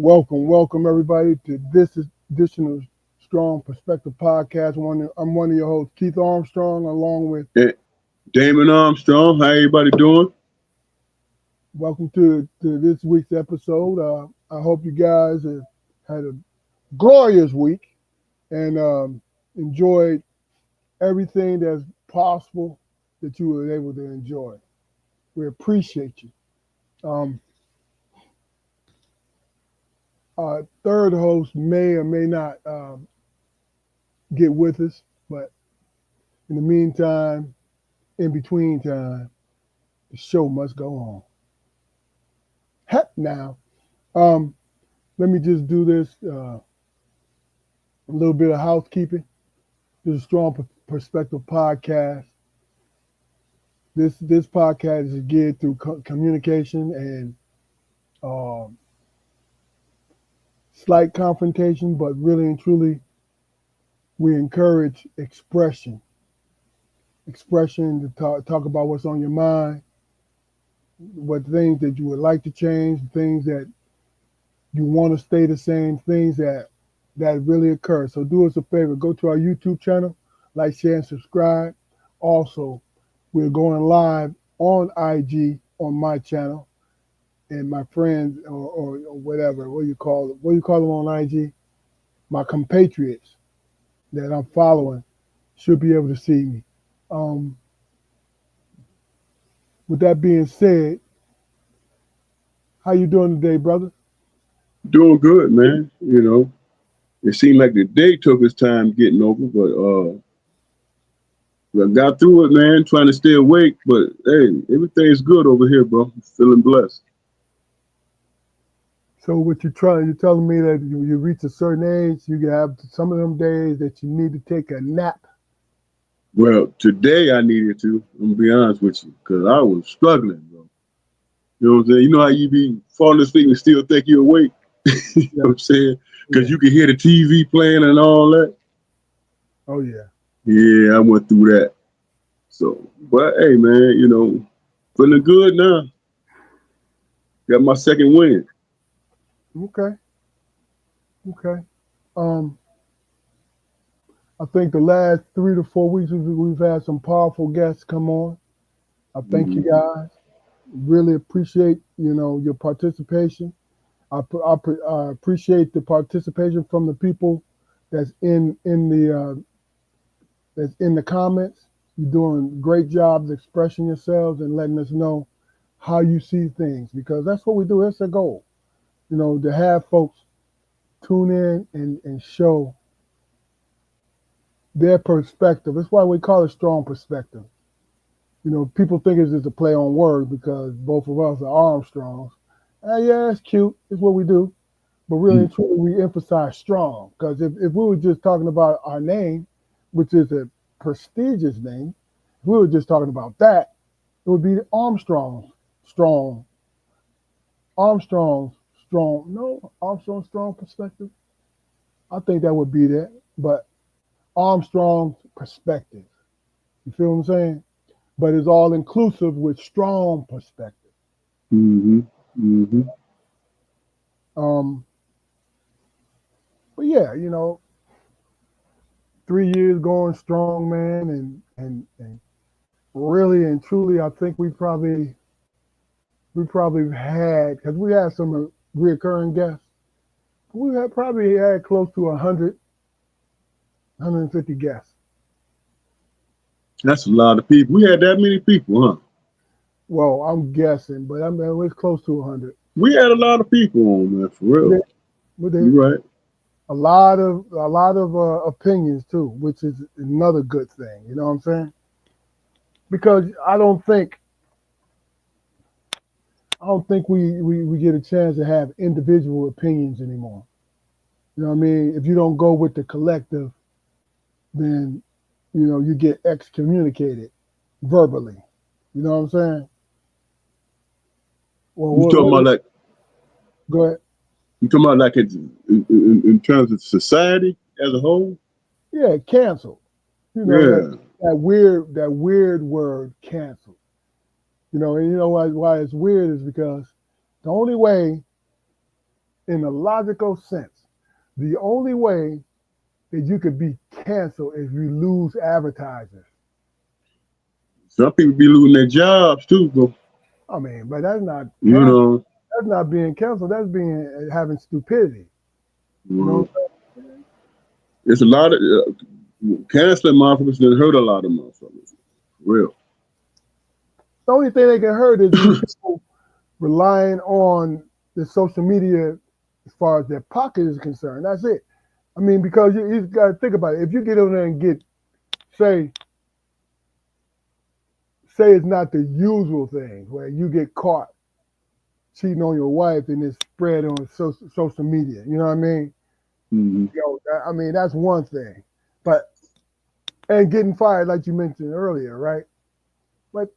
Welcome everybody to this edition of Strong Perspective Podcast. I'm one of your hosts, Keith Armstrong, along with Hey, Damon Armstrong. How everybody doing? welcome to this week's episode. I hope you guys have had a glorious week and enjoyed everything that's possible that you were able to enjoy. We appreciate you. Um, our third host may or may not get with us, but in the meantime, in between time, the show must go on. Heck now. Um, Let me just do this a little bit of housekeeping. This is a Strong Perspective Podcast. This podcast is geared through communication and um, slight confrontation, but really and truly, we encourage expression to talk about what's on your mind, what things that you would like to change, things that you want to stay the same, things that really occur. So do us a favor, go to our YouTube channel, like, share, and subscribe. Also, we're going live on IG on my channel, and my friends or whatever, what do you call them on IG? My compatriots that I'm following should be able to see me. Um, with that being said, how you doing today, brother? Doing good, man. It seemed like the day took its time getting over, but I got through it, man. Trying to stay awake, but hey, everything's good over here, bro. Feeling blessed. So what you're telling me that you reach a certain age, you can have some of them days that you need to take a nap. Well, today I needed to. I'm gonna be honest with you, because I was struggling, bro. You know what I'm saying? You know how you be falling asleep and still think you're awake. You know Yeah. what I'm saying? Because Yeah. you can hear the TV playing and all that. Oh yeah. Yeah, I went through that. So, but hey, man, feeling good now. Got my second win. Okay. Okay. Um, I think the last 3 to 4 weeks we've had some powerful guests come on. I thank you Mhm. guys. Really appreciate your participation. I appreciate the participation from the people that's in the comments. You're doing great jobs expressing yourselves and letting us know how you see things, because that's what we do. It's a goal, to have folks tune in and show their perspective. That's why we call it Strong Perspective. People think it's just a play on word because both of us are Armstrongs. Yeah, it's cute. It's what we do. But really and truly, we emphasize strong, because if we were just talking about our name, which is a prestigious name, if we were just talking about that, it would be Armstrong strong. Armstrong strong. No, Armstrong strong perspective. I think that would be that. But Armstrong's perspective. You feel what I'm saying? But it's all inclusive with strong perspective. Mhm. Mhm. Um, but yeah, 3 years going strong, man, and really and truly, I think we probably had, because we had some reoccurring guests. We had probably had close to 100, 150 guests. That's a lot of people. We had that many people, huh? Well, I'm guessing, but I mean it's close to 100. We had a lot of people on, man, for We real. did, we did. You right. A lot of opinions too, which is another good thing. You know what I'm saying? Because I don't think we get a chance to have individual opinions anymore. You know what I mean? If you don't go with the collective, then you get excommunicated verbally. You know what I'm saying? Well, You talking about like go ahead. you talking about like in terms of society as a whole? Yeah, cancel. That Yeah. that weird word, cancel. And you know why it's weird is because the only way in a logical sense, the only way that you could be canceled is you lose advertisers. Some people be losing their jobs too, bro. I mean, but that's not You cancel. know, That's not being canceled. That's being having stupidity. You know uh, what I'm saying? it's a lot of canceling motherfuckers that hurt a lot of motherfuckers. Real. The only thing they can hurt is these people relying on the social media as far as their pocket is concerned. That's it. I mean, because you got to think about it. If you get on there and get, say, say it's not the usual thing where you get caught cheating on your wife and it's spread on social media. You know what I mean? Mm-hmm. I mean, that's one thing. But and getting fired, like you mentioned earlier, right? But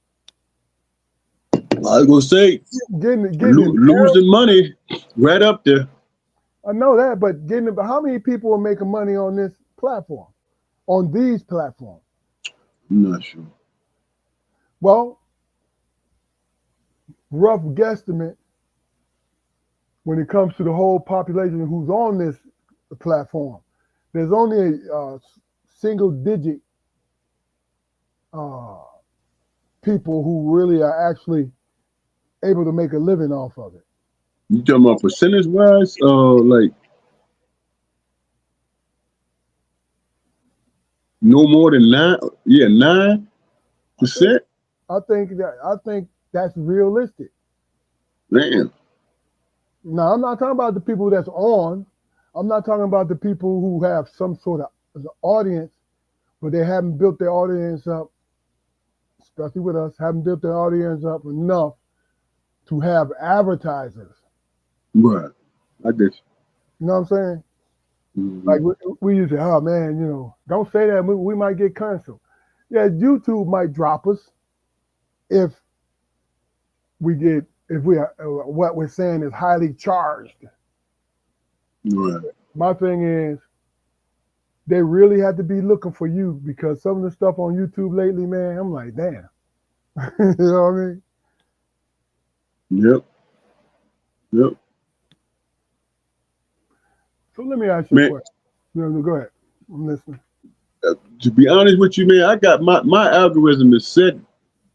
I was gonna say getting embarrassed. losing money right up there. I know that, but getting how many people are making money on this platform, on these platforms? I'm not sure. Well, rough guesstimate when it comes to the whole population who's on this platform. There's only a single digit uh, people who really are actually able to make a living off of it. You talking about percentage wise? Like no more than nine? Yeah, nine I think percent. I think that's realistic. Man, Now I'm not talking about the people that's on. I'm not talking about the people who have some sort of audience, but they haven't built their audience up, especially with us, haven't built their audience up enough to have advertisers. right. I guess. You know what I'm saying? Mm-hmm. Like we used to, oh man, don't say that. We might get canceled. Yeah, YouTube might drop us if if we are, what we're saying is highly charged. Right. My thing is, they really had to be looking for you because some of the stuff on YouTube lately, man, I'm like, damn. You know what I mean? Yep. Yep. So let me ask you a Man, question. No, go ahead. I'm listening. to be honest with you, man, I got my algorithm is set,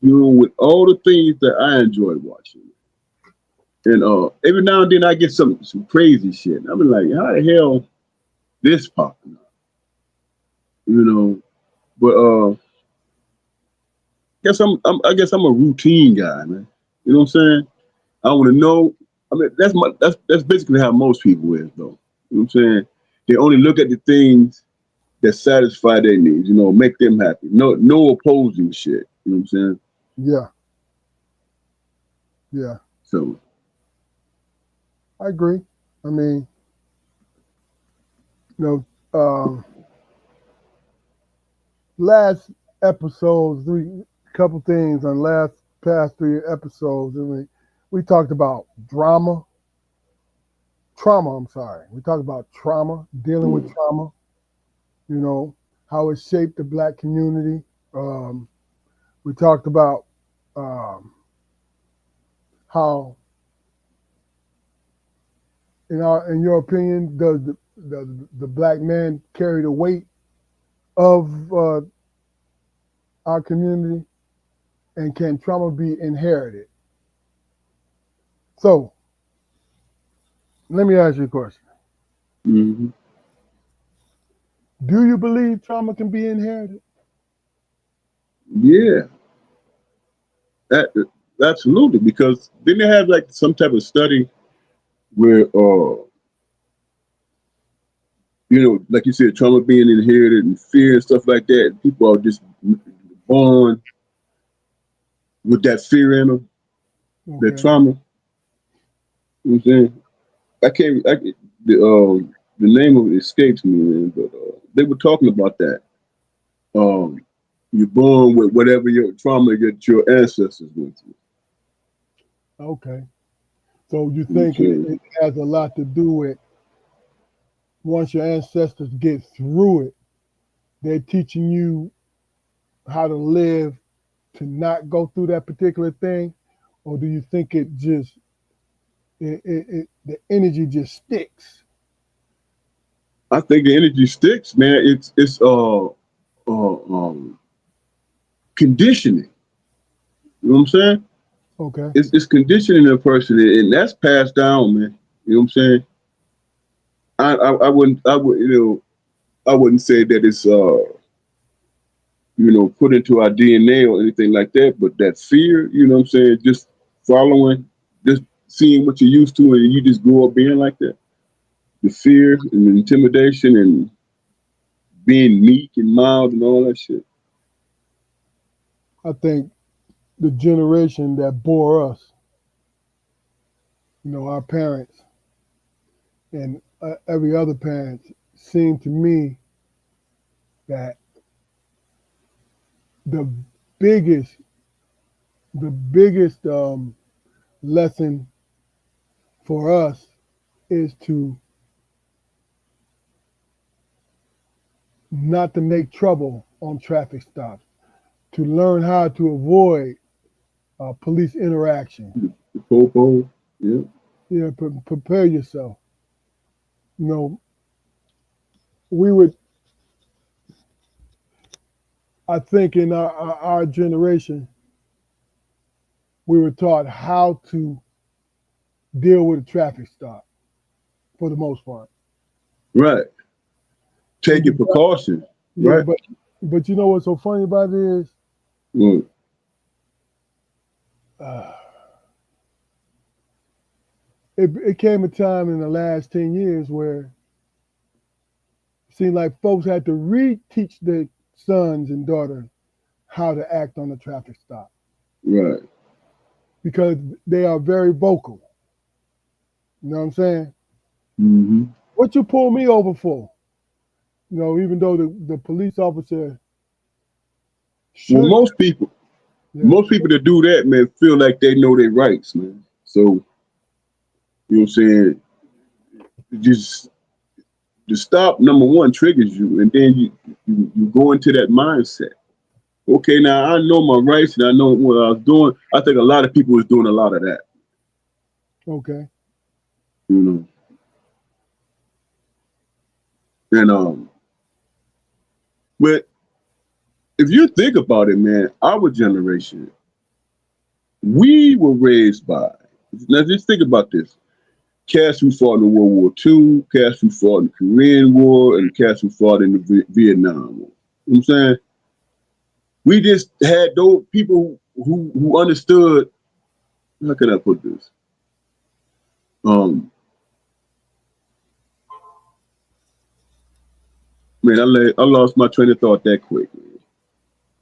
with all the things that I enjoy watching. And every now and then I get some crazy shit. I'm like, how the hell this popping up? You know. But I guess I'm a routine guy, man. You know what I'm saying? I want to know. I mean, that's basically how most people is, though. You know what I'm saying? They only look at the things that satisfy their needs. Make them happy. No opposing shit. You know what I'm saying? Yeah, yeah, So, I agree. I mean, you last episodes, three couple things on last past three episodes. I mean, we talked about trauma. I'm sorry. We talked about trauma, dealing with mm, trauma. You know how it shaped the black community. Um, we talked about um, how, in your opinion, does the black man carry the weight of our community, and can trauma be inherited? So let me ask you a question. mhm. Do you believe trauma can be inherited? Yeah, that absolutely. Because didn't they have like some type of study where, like you said, trauma being inherited and fear and stuff like that. People are just born with that fear in them, that Okay. trauma. You know what I'm saying? The name of it escapes me, man. But they were talking about that. Um, you're born with whatever your trauma your ancestors went through. Okay. So you You know what I'm think it saying? has a lot to do with once your ancestors get through it, they're teaching you how to live to not go through that particular thing? Or do you think the energy just sticks. I think the energy sticks, man. It's conditioning. You know what I'm saying? Okay. It's conditioning a person, and that's passed down, man. You know what I'm saying? I wouldn't say that it's put into our DNA or anything like that, but that fear, you know what I'm saying, just following, just seeing what you're used to, and you just grow up being like that. The fear and the intimidation and being meek and mild and all that shit. I think the generation that bore us, our parents and every other parent, seemed to me that the biggest, the biggest lesson for us is to not to make trouble on traffic stops, to learn how to avoid police interaction. The popo, yeah, Prepare yourself. You know, we would, I think, in our generation, we were taught how to deal with a traffic stop for the most part. right. And Taking precautions, yeah, right? but you know what's so funny about it is, Well, uh, it came a time in the last 10 years where it seemed like folks had to reteach their sons and daughters how to act on a traffic stop right. because they are very vocal. You know what I'm saying? Hmm. What you pull me over for? Even though the police officer Well, should, yeah, most people that do that, man, feel like they know their rights, man. So you know what I'm saying? Just the stop number one triggers you, and then you go into that mindset. Okay, now I know my rights and I know what I was doing. I think a lot of people was doing a lot of that, okay. you know. And but if you think about it, man, our generation, we were raised by. Now just think about this: cats who fought in World War II, cats who fought in the Korean War, and cats who fought in the Vietnam War. You know what I'm saying? We just had those people who understood. How can I put this? Um, Man, I lost my train of thought that quick. Man.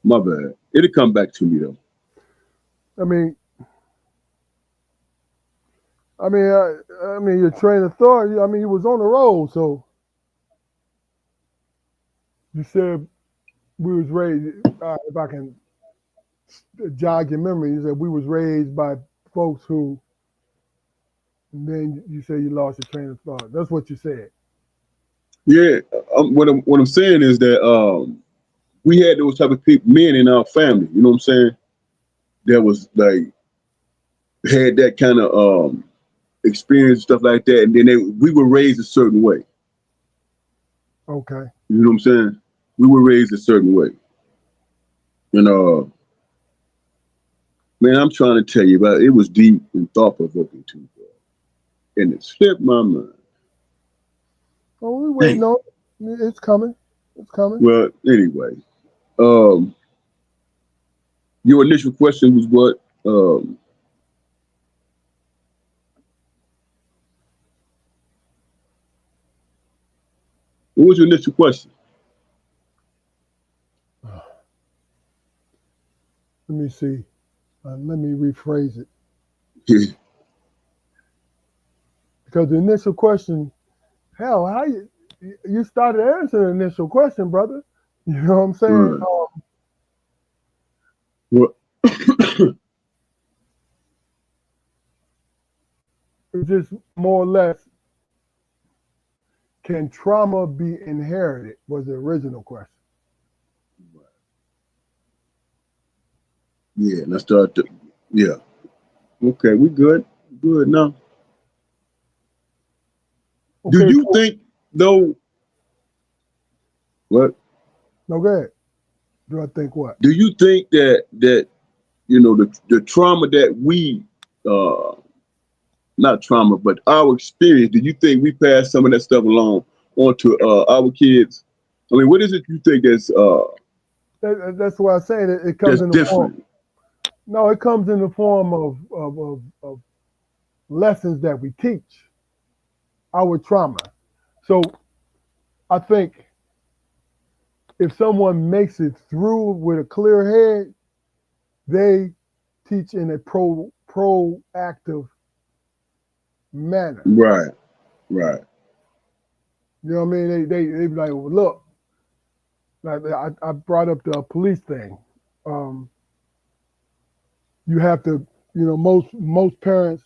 My bad. It'll come back to me though. I mean, your train of thought. I mean, you was on the road, so you said we was raised. If I can jog your memory, you said we was raised by folks who. And then you say you lost your train of thought. That's what you said. Yeah, what I'm saying is that we had those type of people, men in our family. You know what I'm saying? That was like had that kind of experience, stuff like that, and then we were raised a certain way. Okay. You know what I'm saying? We were raised a certain way. And man, I'm trying to tell you about it. It was deep and thought provoking too, bro. And it slipped my mind. Oh, we waiting Dang. on it. It's coming. It's coming. Well, anyway, um, your initial question was what? What was your initial question? Let me see. Let me rephrase it because the initial question, hell, how you started answering the initial question, brother? You know what I'm saying? Right. Well, It's just more or less, can trauma be inherited? Was the original question. yeah, let's start. Yeah. Okay, we good. Good now. Do Okay, you so think though? What no, go ahead. Do I think what? do you think that the trauma that we uh not trauma but our experience? Do you think we pass some of that stuff along onto our kids? I mean, what is it you think That's why I say that it comes that's in the form. different? No, it comes in the form of lessons that we teach our trauma. So I think if someone makes it through with a clear head, they teach in a proactive manner. Right, right. You know what I mean? They be like, well, look, like I brought up the police thing. Um, you have to, most parents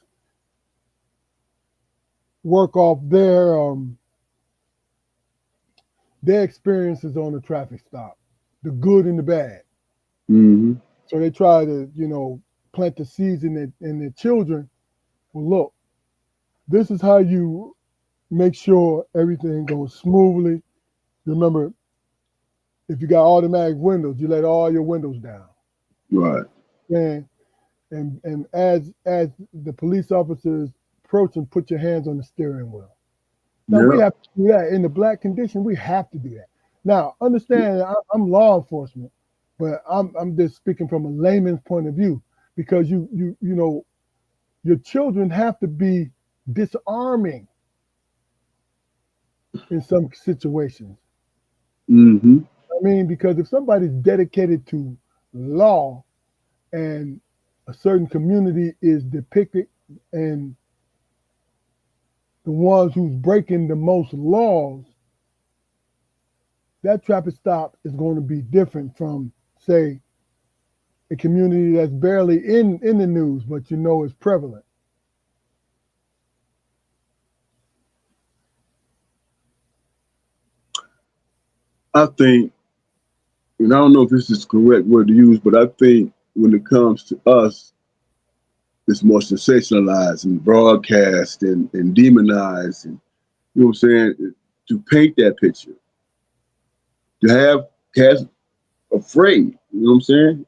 work off their experiences on the traffic stop, the good and the bad. Hmm. So they try to, plant the seeds in their children. Well, look, this is how you make sure everything goes smoothly. Remember, if you got automatic windows, you let all your windows down. Right. And and as the police officers approach and put your hands on the steering wheel. Now we Yep. have to do that in the black condition. We have to do that. Now understand, I'm law enforcement, but I'm just speaking from a layman's point of view because your children have to be disarming in some situations. Hmm. I mean, because if somebody's dedicated to law and a certain community is depicted and the ones who's breaking the most laws, that traffic stop is going to be different from, say, a community that's barely in the news, but is prevalent. I think, and I don't know if this is the correct word to use, but I think when it comes to us, it's more sensationalized and broadcast and demonized, and you know what I'm saying, to paint that picture, to have cats afraid. You know what I'm saying?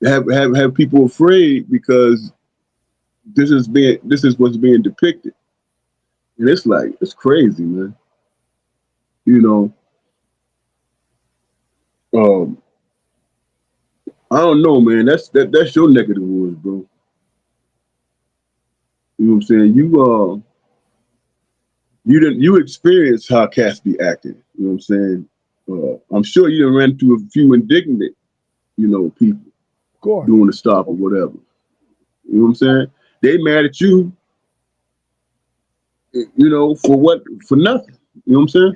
Have people afraid because this is what's being depicted, and it's like it's crazy, man. You know, um, I don't know, man. That's your neck of the woods, bro. You know what I'm saying? You experienced how cats be acting. You know what I'm saying? I'm sure you done ran into a few indignant, people Of course. doing the stop or whatever. You know what I'm saying? They mad at you, for what? For nothing. You know what I'm saying?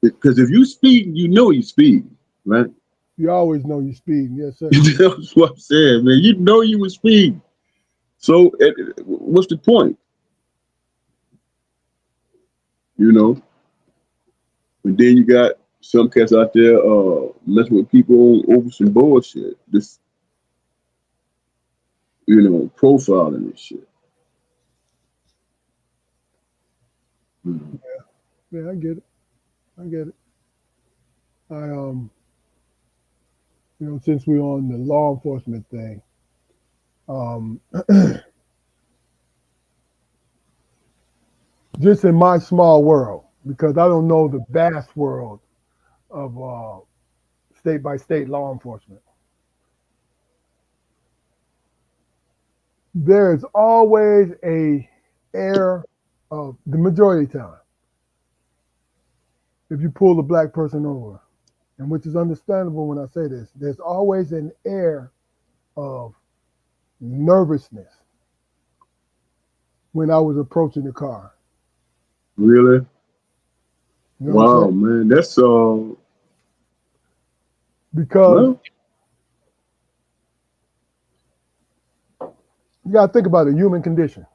Because if you speed, you know you speed, right? You always know you're speeding. Yes, sir. That's what I'm saying, man. You know you was speeding. So what's the point? You know? And then you got some cats out there messing with people over some bullshit. This, profiling and shit. Mhm. Yeah, I get it. I get it. I since we're on the law enforcement thing, um, just in my small world, because I don't know the vast world of state by state law enforcement. There's always a air of the majority of the time. If you pull a black person over, and which is understandable when I say this, there's always an air of nervousness when I was approaching the car. Really? You know what I'm saying? Wow, man. That's Because well, you got to think about the human condition.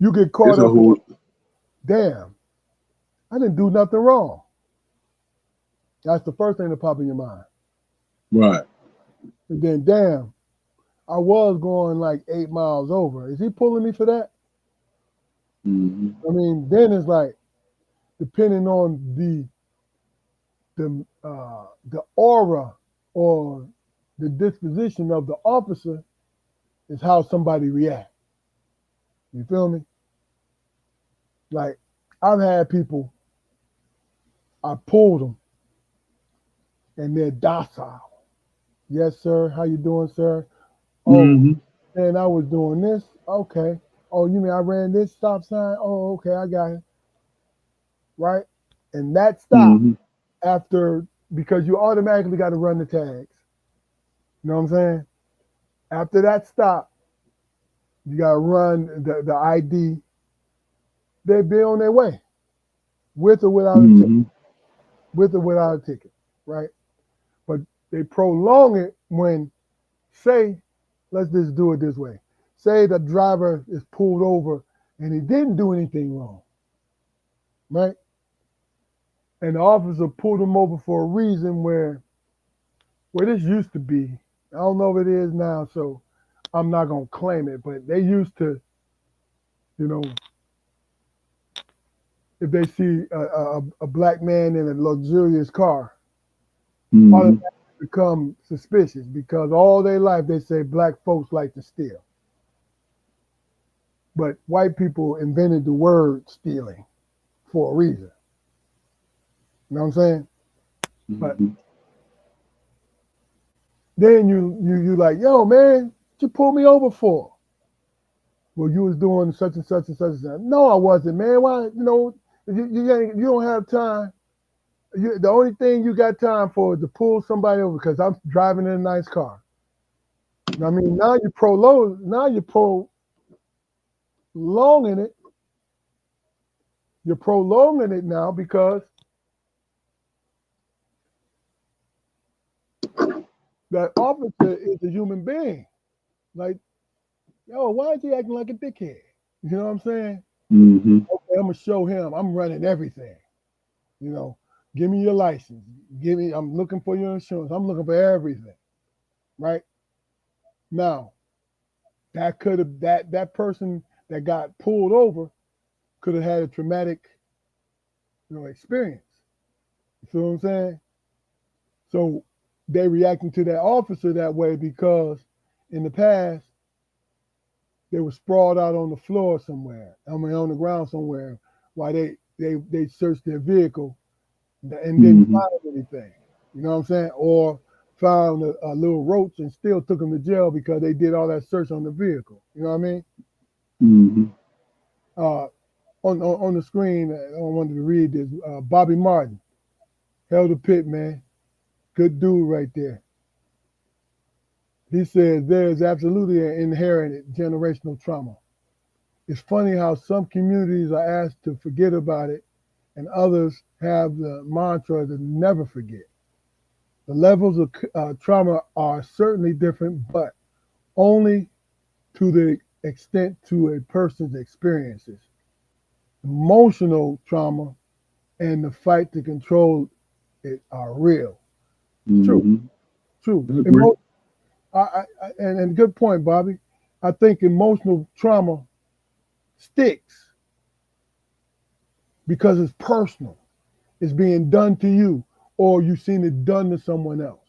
You get caught it's a up in, whole damn, I didn't do nothing wrong. That's the first thing that pop in your mind. right. And then, damn, I was going like 8 miles over. Is he pulling me for that? Mm-hmm. I mean, then it's like depending on the aura or the disposition of the officer is how somebody reacts. You feel me? Like I've had people, I pulled them and they're docile. Yes, sir. How you doing, sir? Oh, Mm-hmm. and I was doing this. Okay. Oh, you mean I ran this stop sign? Oh, okay, I got it. Right? And that stop Mm-hmm. after because you automatically got to run the tags. You know what I'm saying? After that stop, you got to run the ID. They be on their way with or without a ticket. Mm-hmm. With or without a ticket. Right? But they prolong it when, say, let's just do it this way. Say the driver is pulled over and he didn't do anything wrong, right? And the officer pulled him over for a reason where this used to be. I don't know if it is now, so I'm not gonna claim it. But they used to, you know, if they see a black man in a luxurious car, Mm-hmm. automatically become suspicious because all their life they say black folks like to steal. But white people invented the word stealing for a reason. You know what I'm saying? But Mm-hmm. then you like, yo, man, what you pull me over for? Well, you was doing such and such and such and such. No, I wasn't, man. Why? You don't have time. The only thing you got time for is to pull somebody over because I'm driving in a nice car. I mean, now you're prolonging it. You're prolonging it now because that officer is a human being. Like, yo, why is he acting like a dickhead? You know what I'm saying? Mm-hmm. Okay, I'm gonna show him. I'm running everything. You know, give me your license. Give me. I'm looking for your insurance. I'm looking for everything. Right now, that could have that person that got pulled over could have had a traumatic, experience. You feel what I'm saying? So they reacting to that officer that way because in the past they were sprawled out on the floor somewhere. I mean, on the ground somewhere while they searched their vehicle and didn't Mm-hmm. find anything. You know what I'm saying? Or found a little roach and still took them to jail because they did all that search on the vehicle. You know what I mean? Mm-hmm. Uh, on the screen, I wanted to read this. Bobby Martin held a pit, man. Good dude right there. He says there is absolutely an inherent generational trauma. It's funny how some communities are asked to forget about it and others have the mantra to never forget. The levels of trauma are certainly different, but only to the extent to a person's experiences. Emotional trauma and the fight to control it are real. It's true, Mm-hmm. true. I agree. And good point, Bobby. I think emotional trauma sticks because it's personal. It's being done to you, or you've seen it done to someone else.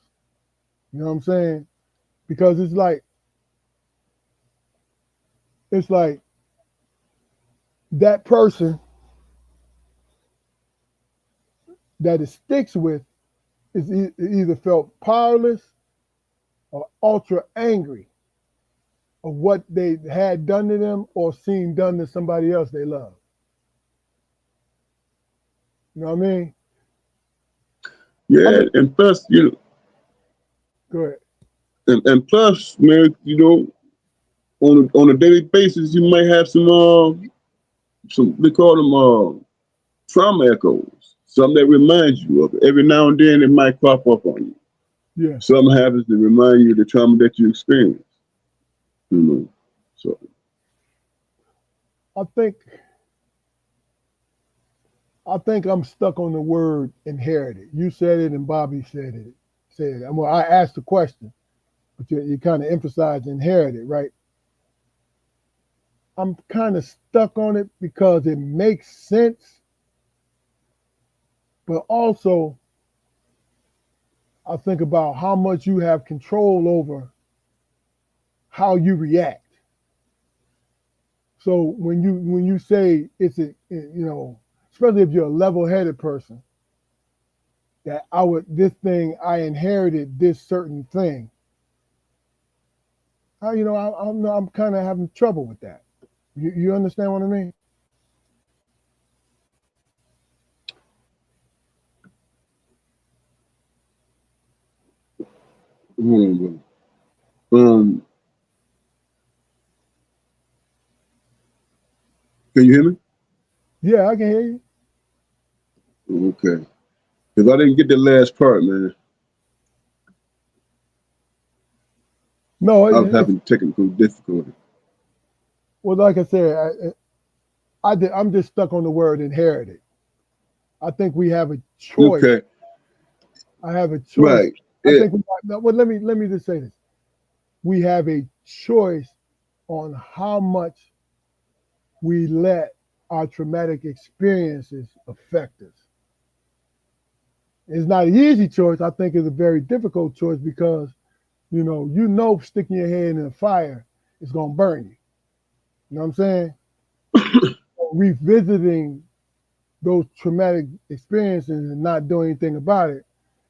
You know what I'm saying? Because it's like that person that it sticks with is either felt powerless or ultra angry of what they had done to them or seen done to somebody else they love. You know what I mean? I Yeah, mean, and plus, go ahead. and plus, man, on a daily basis, you might have some they call them trauma echoes, something that reminds you of it. Every now and then, it might crop up on you. Yeah, Something happens to remind you of the trauma that you experienced. You know, so I think I think I'm stuck on the word inherited. You said it, and Bobby said it. Well, I asked the question. but you kind of emphasize inherited, right? I'm kind of stuck on it because it makes sense, but also I think about how much you have control over how you react. So when you say it's especially if you're a level-headed person, that I inherited this certain thing. I'm kind of having trouble with that. You understand what I mean? Hold on, brother. Um, can you hear me? Yeah, I can hear you. Okay. Because I didn't get the last part, man. No, I was it's having technical difficulty. well, like I said, I'm just stuck on the word inherited. I think we have a choice. Okay. I have a choice. Right. I Yeah. think no, well, let me just say this. We have a choice on how much we let our traumatic experiences affect us. It's not an easy choice. I think it's a very difficult choice because sticking your head in the fire is gonna burn you. You know what I'm saying? Revisiting those traumatic experiences and not doing anything about it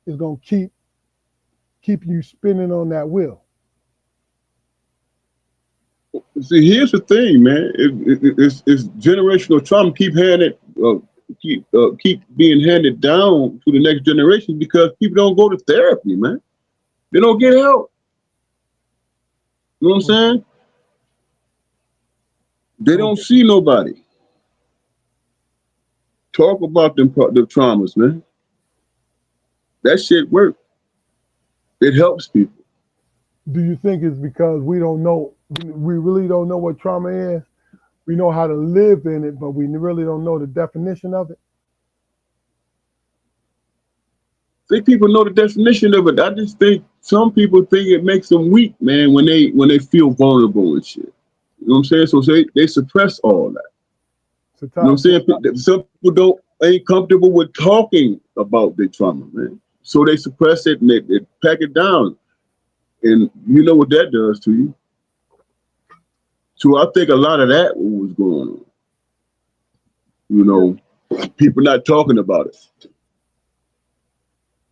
is gonna keep you spinning on that wheel. See, here's the thing, man. It's generational trauma. Keep being handed down to the next generation because people don't go to therapy, man. They don't get help. You know what I'm Okay. saying? They don't Okay. see nobody talk about the traumas, man. That shit works. It helps people. Do you think it's because we don't know? We really don't know what trauma is. We know how to live in it, but we really don't know the definition of it. I think people know the definition of it. I just think some people think it makes them weak, man, when they feel vulnerable and shit. You know what I'm saying? So they suppress all that. So, You know what so I'm saying? Some people don't ain't comfortable with talking about their trauma, man. So they suppress it and they pack it down. And you know what that does to you. So I think a lot of that was going on. You yeah, know, people not talking about it,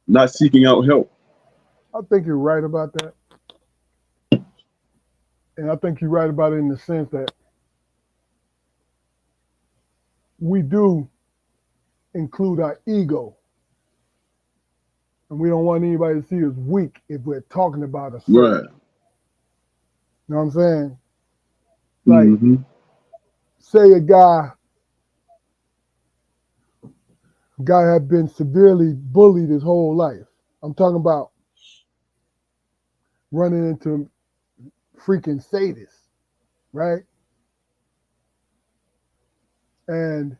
not seeking out help. I think you're right about that, and I think you're right about it in the sense that we do include our ego, and we don't want anybody to see us weak if we're talking about a certain. Right. You know what I'm saying? Like, Mm-hmm. say a guy had been severely bullied his whole life. I'm talking about running into freaking sadists, right? And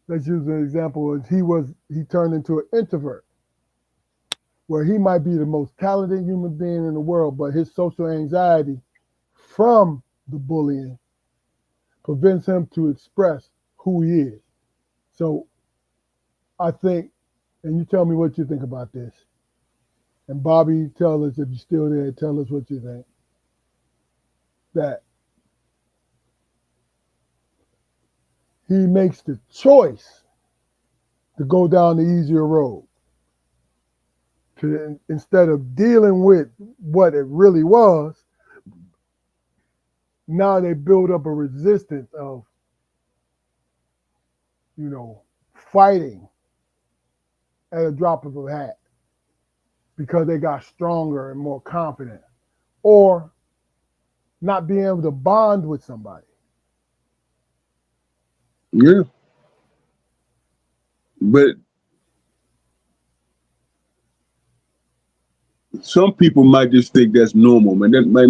let's use an example as he turned into an introvert, where he might be the most talented human being in the world, but his social anxiety from the bullying prevents him to express who he is. So I think, and you tell me what you think about this. And Bobby, tell us if you're still there, tell us what you think. That he makes the choice to go down the easier road. Instead of dealing with what it really was, now they build up a resistance of, you know, fighting at a drop of a hat because they got stronger and more confident, or not being able to bond with somebody. Yeah. But some people might just think that's normal, man. That might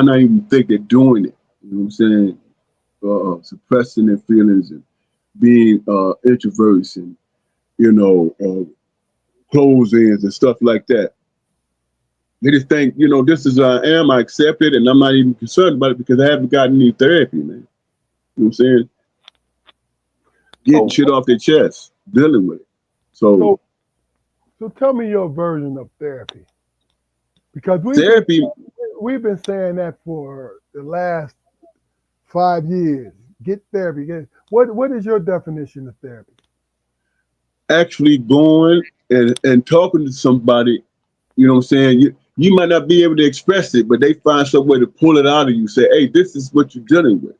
not even think they're doing it. You know what I'm saying? Suppressing their feelings and being introverts and close ins and stuff like that. They just think, this is who I am. I accept it, and I'm not even concerned about it because I haven't gotten any therapy, man. You know what I'm saying? Getting So shit off their chest, dealing with it. So so so tell me your version of therapy because therapy, we've been saying that for the last 5 years. Get therapy. What is your definition of therapy? actually going and talking to somebody, you know what I'm saying? You might not be able to express it, but they find some way to pull it out of you. Say, hey, this is what you're dealing with.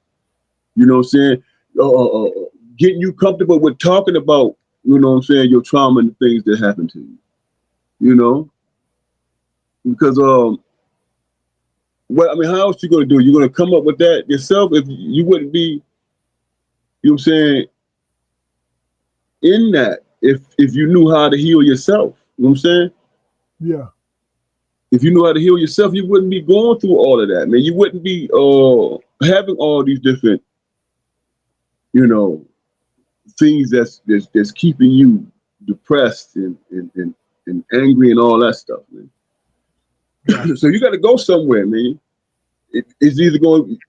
You know what I'm saying? Getting you comfortable with talking about, you know what I'm saying, your trauma and the things that happen to you. You know, because what I mean, how else you gonna do it? You're gonna come up with that yourself if you wouldn't be, you know what I'm saying, in that if you knew how to heal yourself. You know what I'm saying? Yeah, If you knew how to heal yourself, you wouldn't be going through all of that, man. You wouldn't be having all these different, you know, things that's keeping you depressed and angry and all that stuff, man. gotcha. So you got to go somewhere, man. It's either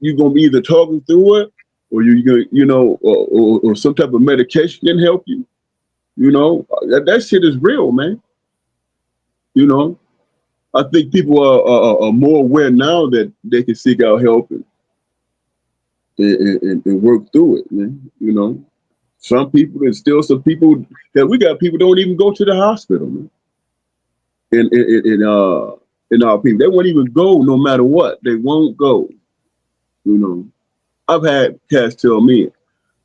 you're gonna be either talking through it, or you're gonna, or some type of medication can help you. You know, that shit is real, man. You know, I think people are more aware now that they can seek out help and work through it, man. You know, some people, and still some people that we got people don't even go to the hospital, man. In our people, they won't even go no matter what. They won't go. You know, I've had cats tell me,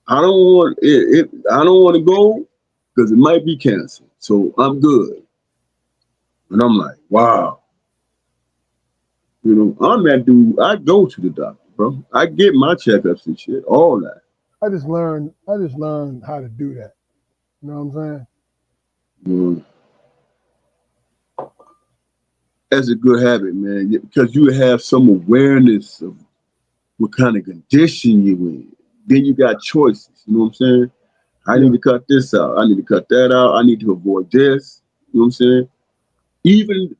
I don't want it, I don't want to go because it might be cancer. So I'm good. And I'm like, wow. You know, I'm that dude. I go to the doctor, bro. I get my checkups and shit, all that. I just learned how to do that. You know what I'm saying? Mm. That's a good habit, man, because you have some awareness of what kind of condition you in. Then you got choices. You know what I'm saying? I need Yeah. to cut this out. I need to cut that out. I need to avoid this. You know what I'm saying? Even,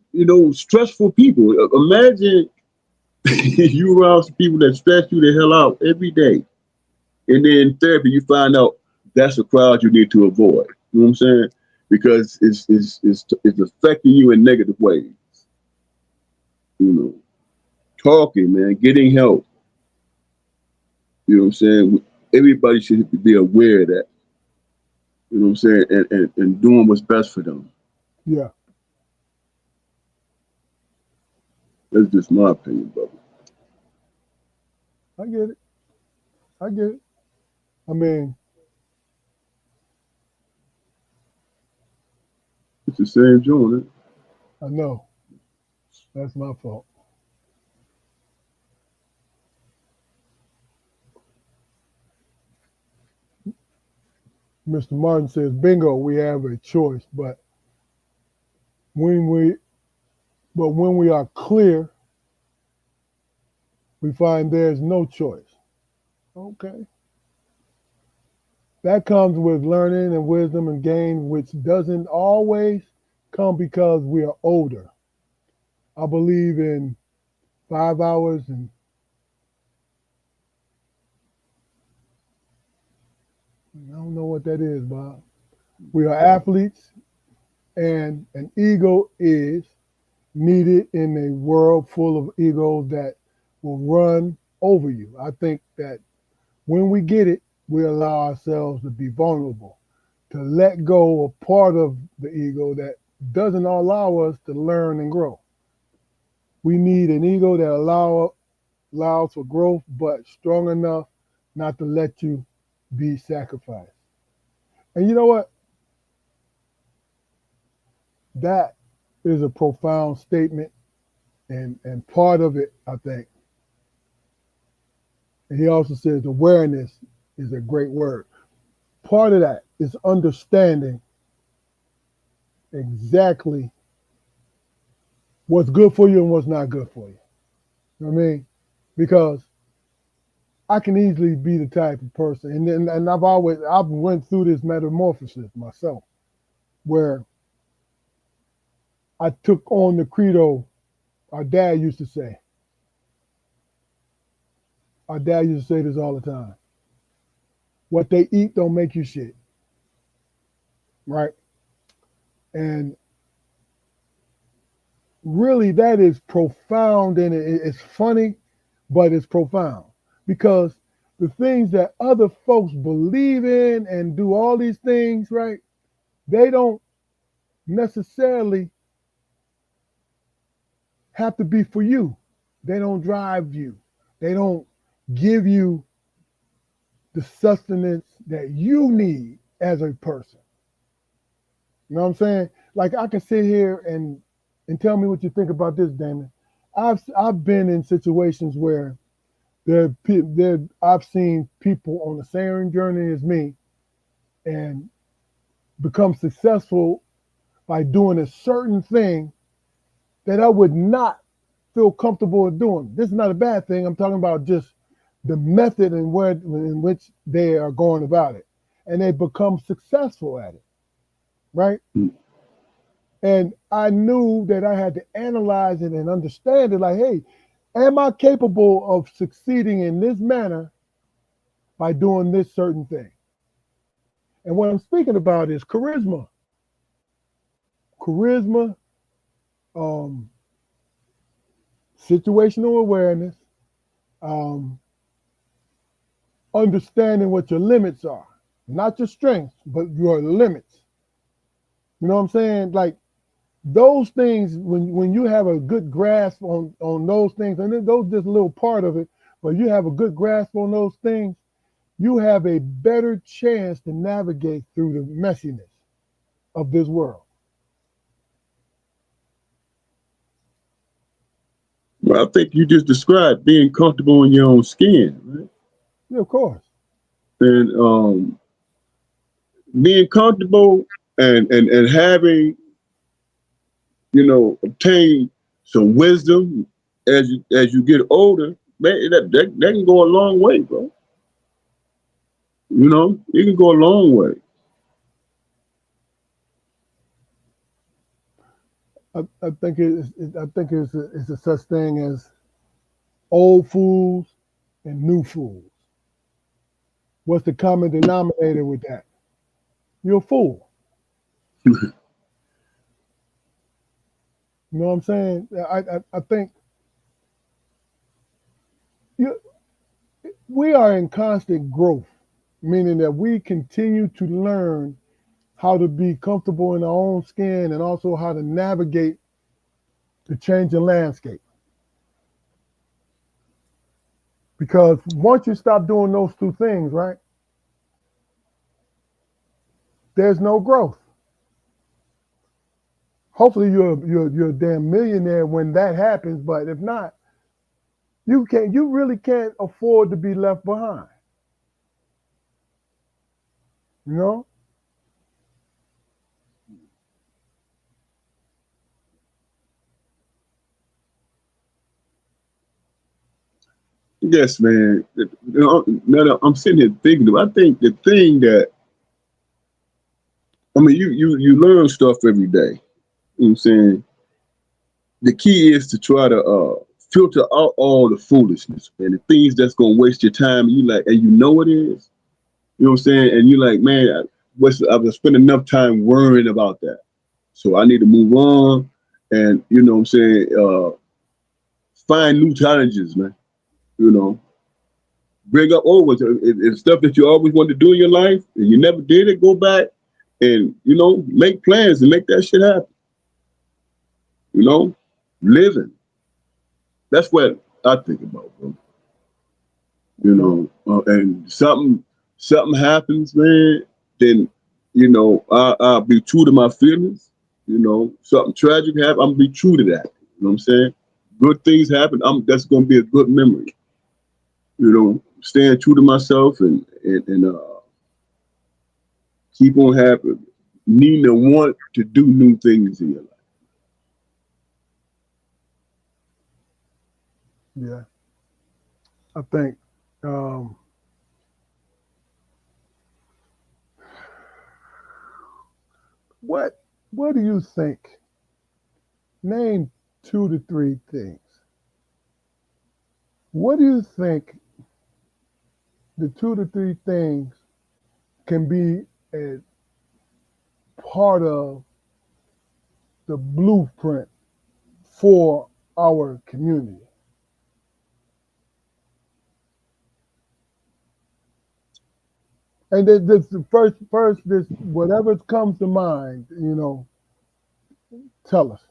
stressful people. Imagine you around some people that stress you the hell out every day. And then in therapy, you find out that's a crowd you need to avoid. You know what I'm saying? Because it's affecting you in negative ways. You know, talking, man, getting help. You know what I'm saying? Everybody should be aware of that. You know what I'm saying? And doing what's best for them. Yeah. That's just my opinion, brother. I get it. I get it. I mean, It's the same joint. I know that's my fault. Mr. Martin says, "Bingo, we have a choice, when we when we are clear, we find there's no choice." Okay. That comes with learning and wisdom and gain, which doesn't always come because we are older. I believe in 5 hours, and I don't know what that is, Bob. We are athletes, and an ego is needed in a world full of egos that will run over you. I think that when we get it, we allow ourselves to be vulnerable, to let go of part of the ego that doesn't allow us to learn and grow. We need an ego that allows for growth, but strong enough not to let you be sacrificed. And you know what? That is a profound statement, and part of it, I think. And he also says awareness is a great word. Part of that is understanding exactly what's good for you and what's not good for you. You know what I mean? Because I can easily be the type of person, and I've went through this metamorphosis myself, where I took on the credo. Our dad used to say, our dad used to say this all the time. What they eat don't make you shit, right? And really, that is profound, and it's funny, but it's profound because the things that other folks believe in and do all these things, right? They don't necessarily have to be for you. They don't drive you. They don't give you the sustenance that you need as a person. You know what I'm saying? Like I can sit here and tell me what you think about this, Damon. I've been in situations where I've seen people on the same journey as me and become successful by doing a certain thing that I would not feel comfortable in doing. This is not a bad thing. I'm talking about just the method in which they are going about it, and they become successful at it, right? And I knew that I had to analyze it and understand it. Like, hey, am I capable of succeeding in this manner by doing this certain thing? And what I'm speaking about is charisma, um, situational awareness, um, understanding what your limits are, not your strengths, but your limits. You know what I'm saying? Like those things, when you have a good grasp on those things, and those just a little part of it, but you have a good grasp on those things, you have a better chance to navigate through the messiness of this world. Well, I think you just described being comfortable in your own skin, right? Yeah, of course. And being comfortable and having, obtain some wisdom as you get older, man, that can go a long way, bro. It can go a long way. I think it's a such thing as old fools and new fools. What's the common denominator with that? You're a fool. You know what I'm saying? I think you, we are in constant growth, meaning that we continue to learn how to be comfortable in our own skin and also how to navigate the changing landscape. Because once you stop doing those two things, right, there's no growth. Hopefully you're a damn millionaire when that happens, but if not, you really can't afford to be left behind. You know? Yes, man. Now I'm sitting here thinking I think the thing that you learn stuff every day. You know what I'm saying? The key is to try to filter out all the foolishness and the things that's gonna waste your time. You like, and you know it is. You know what I'm saying? And you like, man, I've spent enough time worrying about that. So I need to move on, and you know what I'm saying. Find new challenges, man. You know, bring up over if stuff that you always wanted to do in your life and you never did it. Go back and make plans and make that shit happen. You know, living. That's what I think about, bro. Okay. And something happens, man. Then I'll be true to my feelings. Something tragic happen, I'm gonna be true to that. You know what I'm saying? Good things happen. That's gonna be a good memory. Staying true to myself and keep on having needing to want to do new things in your life. Yeah. I think um, what what do you think? Name. two to three things. What do you think the two to three things can be a part of the blueprint for our community? And this first, this whatever comes to mind, tell us.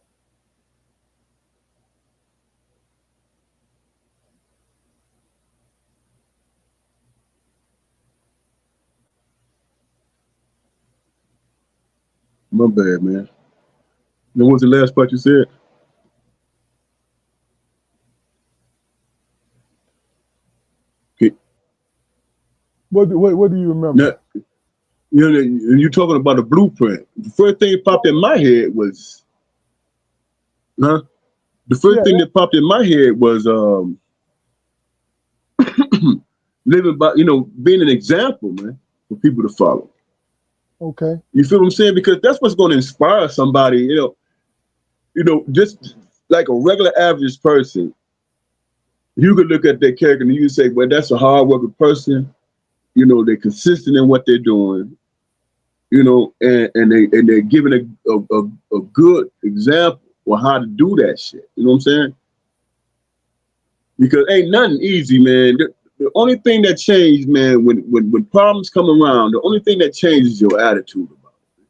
My bad, man. What was the last part you said? Okay. What do you Now, remember? you're talking about a blueprint. The first thing that popped in my head was, huh? The first Yeah, thing that popped in my head was living by, being an example, man, for people to follow. okay. You feel what I'm saying? Because that's what's going to inspire somebody. Just like a regular average person, you could look at their character and you say, well, that's a hard working person. They're consistent in what they're doing. And they're giving a good example of how to do that shit. You know what I'm saying? Because ain't nothing easy, man. The only thing that changed, man, when problems come around, the only thing that changes is your attitude about it.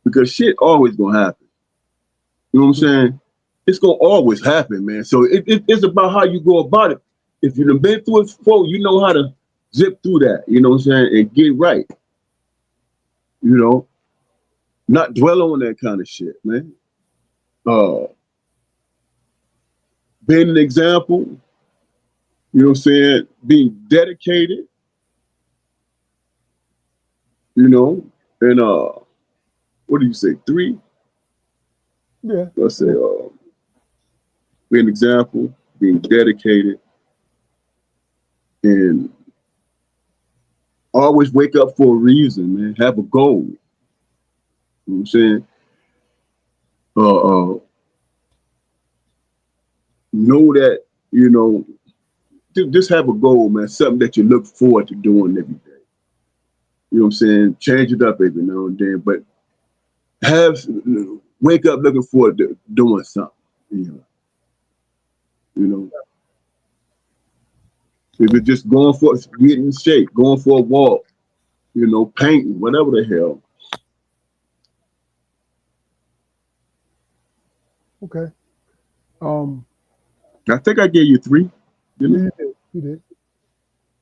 Because shit always gonna happen. You know what I'm saying? It's gonna always happen, man. So it's about how you go about it. If you've been through it before, you know how to zip through that. You know what I'm saying? And get right. You know, not dwell on that kind of shit, man. Uh, being an example. You know what I'm saying? Being dedicated. And what do you say? Three? Yeah. Let's say be an example, being dedicated, and always wake up for a reason, man. Have a goal. You know what I'm saying? Uh, know that, just have a goal, man. Something that you look forward to doing every day. You know what I'm saying? Change it up every now and then, but have wake up looking forward to doing something. You know, you know. If it's just going for getting in shape, going for a walk, painting, whatever the hell. Okay. Um. I think I gave you three, Yeah, didn't you did. You did.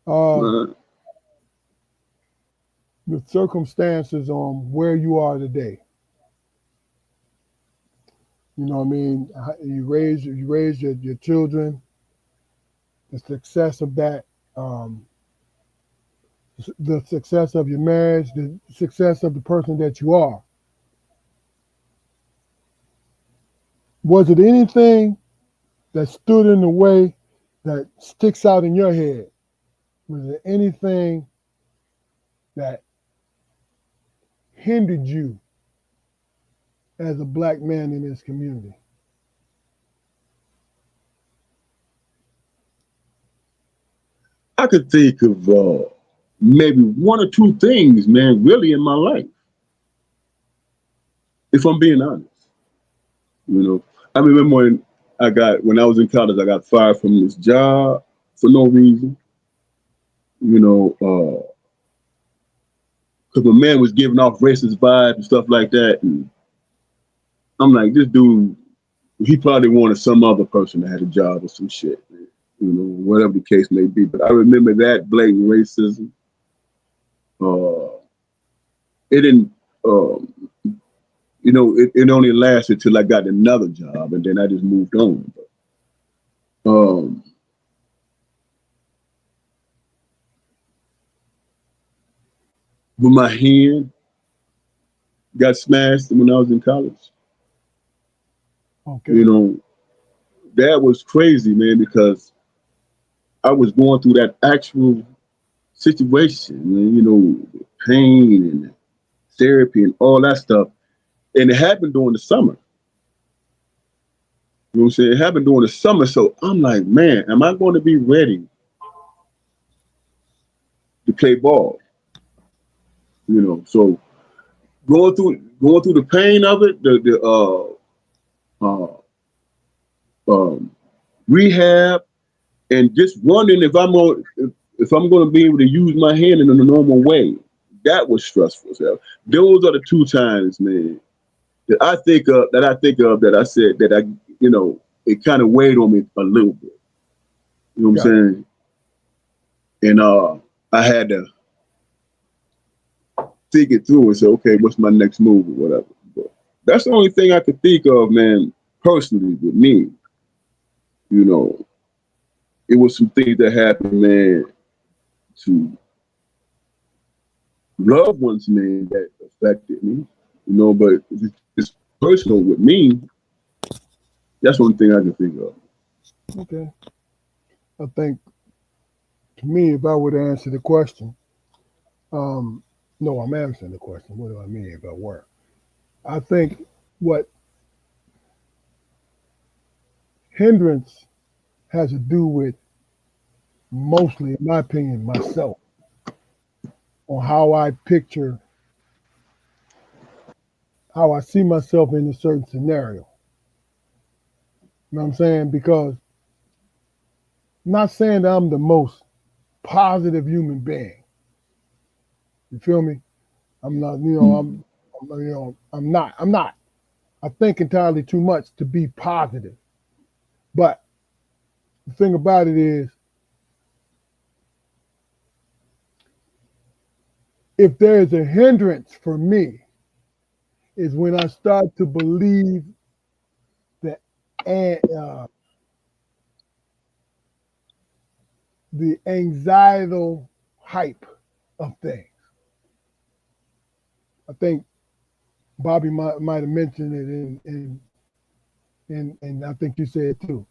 I? The circumstances on where you are today. You know what I mean? You raise your children, the success of that, um, the success of your marriage, the success of the person that you are. Was it anything that stood in the way that sticks out in your head? Was there anything that hindered you as a black man in this community? I could think of maybe one or two things, man, really in my life, if I'm being honest. You know, I remember when I was in college, I got fired from this job for no reason. You know, because my man was giving off racist vibes and stuff like that, and I'm like, this dude, he probably wanted some other person that had a job or some shit, man. Whatever the case may be. But I remember that blatant racism. Uh, it didn't. Um, it only lasted till I got another job, and then I just moved on. Um, but my hand got smashed when I was in college. You Okay. know, that was crazy, man, because I was going through that actual situation, and, pain and therapy and all that stuff. And it happened during the summer. You know what I'm saying? It happened during the summer, so I'm like, man, am I going to be ready to play ball? You know, so going through the pain of it, uh, um, rehab, and just wondering if I'm going to be able to use my hand in a normal way. That was stressful. So those are the two times, man, that I said that it kind of weighed on me a little bit. You know what I'm Got saying? And I had to think it through and say, okay, what's my next move or whatever. But that's the only thing I could think of, man, personally with me. You know, it was some things that happened, man, to loved ones, man, that affected me. But if it's personal with me, that's the only thing I can think of. you. Okay. I think to me, if I were to answer the question, um, no, I'm answering the question. What do I mean if I were? I think what hindrance has to do with mostly, in my opinion, myself on how I picture, how I see myself in a certain scenario. You know what I'm saying? Because I'm not saying that I'm the most positive human being. You feel me? I'm not, I'm not. I'm not. I think entirely too much to be positive. But the thing about it is, if there is a hindrance for me, is when I start to believe the uh, the anxietal hype of things. I think Bobby might have mentioned it and I think you said too,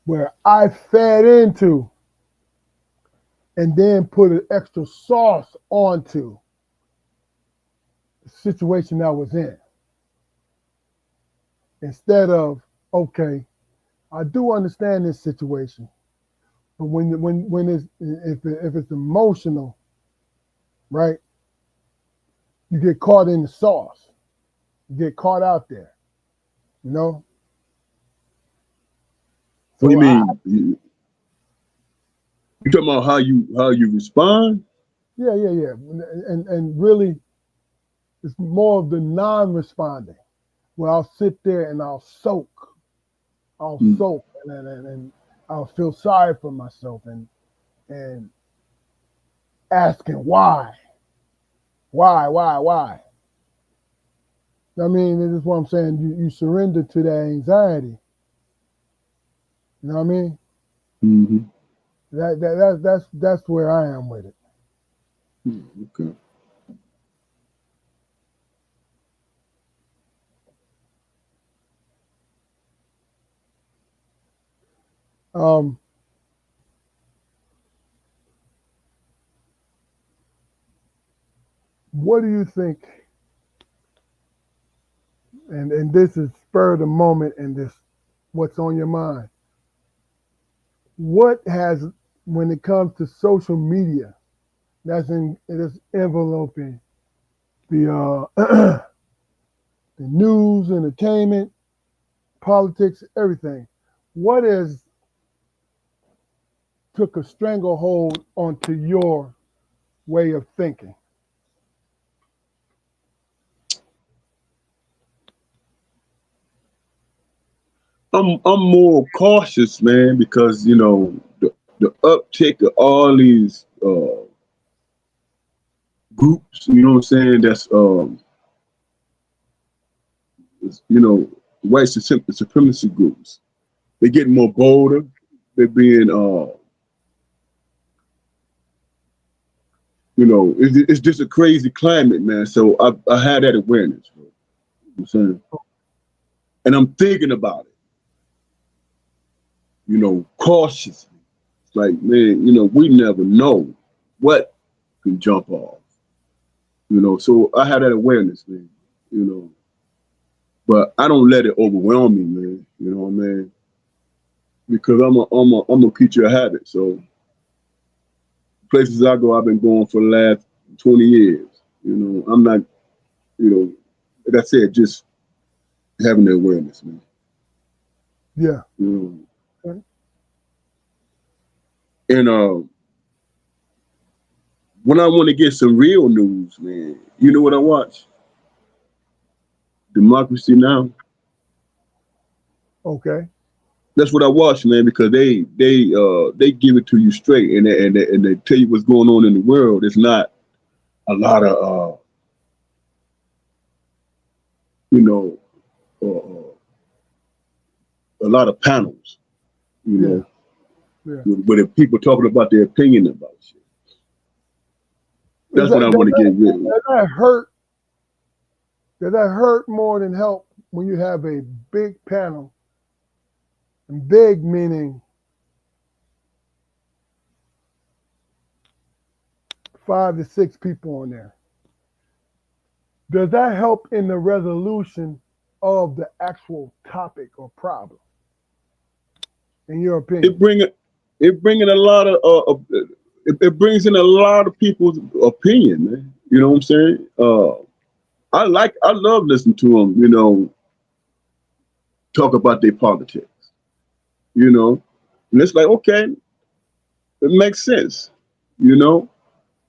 where I fed into and then put an extra sauce onto the situation I was in instead of, okay, I do understand this situation, but when it's if it's emotional, right? You get caught in the sauce. You get caught out there, you know. What do you So mean? You talking about how you respond? yeah, and really, it's more of the non-responding where I'll sit there and I'll Mm. soak, and I'll feel sorry for myself and asking why. I mean, this is what I'm saying. You surrender to that anxiety. You know what I mean? Hmm. That's where I am with it. Okay. Um, what do you think? And this is spur of the moment, and this what's on your mind. What has when it comes to social media that's enveloping the the news, entertainment, politics, everything. What has took a stranglehold onto your way of thinking? I'm more cautious, man, because the uptick of all these groups, you know what I'm saying? That's you know, white supremacy groups. They're getting more bolder. They're being it's just a crazy climate, man. So I had that awareness. You know what I'm saying? And I'm thinking about it, cautiously. It's like, man, we never know what can jump off. So I have that awareness, man. But I don't let it overwhelm me, man. You know what I mean? because I'm a creature of habit. So places I go, I've been going for the last 20 years. I'm not, like I said, just having the awareness, man. Yeah. You know, Okay. and when I want to get some real news, man, you know what I watch? Democracy Now. Okay. That's what I watch, man, because they give it to you straight, and they tell you what's going on in the world. It's not a lot of you know a lot of panels, you Yeah. know, Yeah. but if people talking about their opinion about shit. Does That's what that I does want to that, get rid of. does that hurt? Does that hurt more than help when you have a big panel? And big meaning 5 to 6 people on there. Does that help in the resolution of the actual topic or problem, in your It opinion? bring it bringing a lot of it brings in a lot of people's opinion, man. You know what I'm saying? I love listening to them. Talk about their politics. You know, and it's like, okay, it makes sense. You know,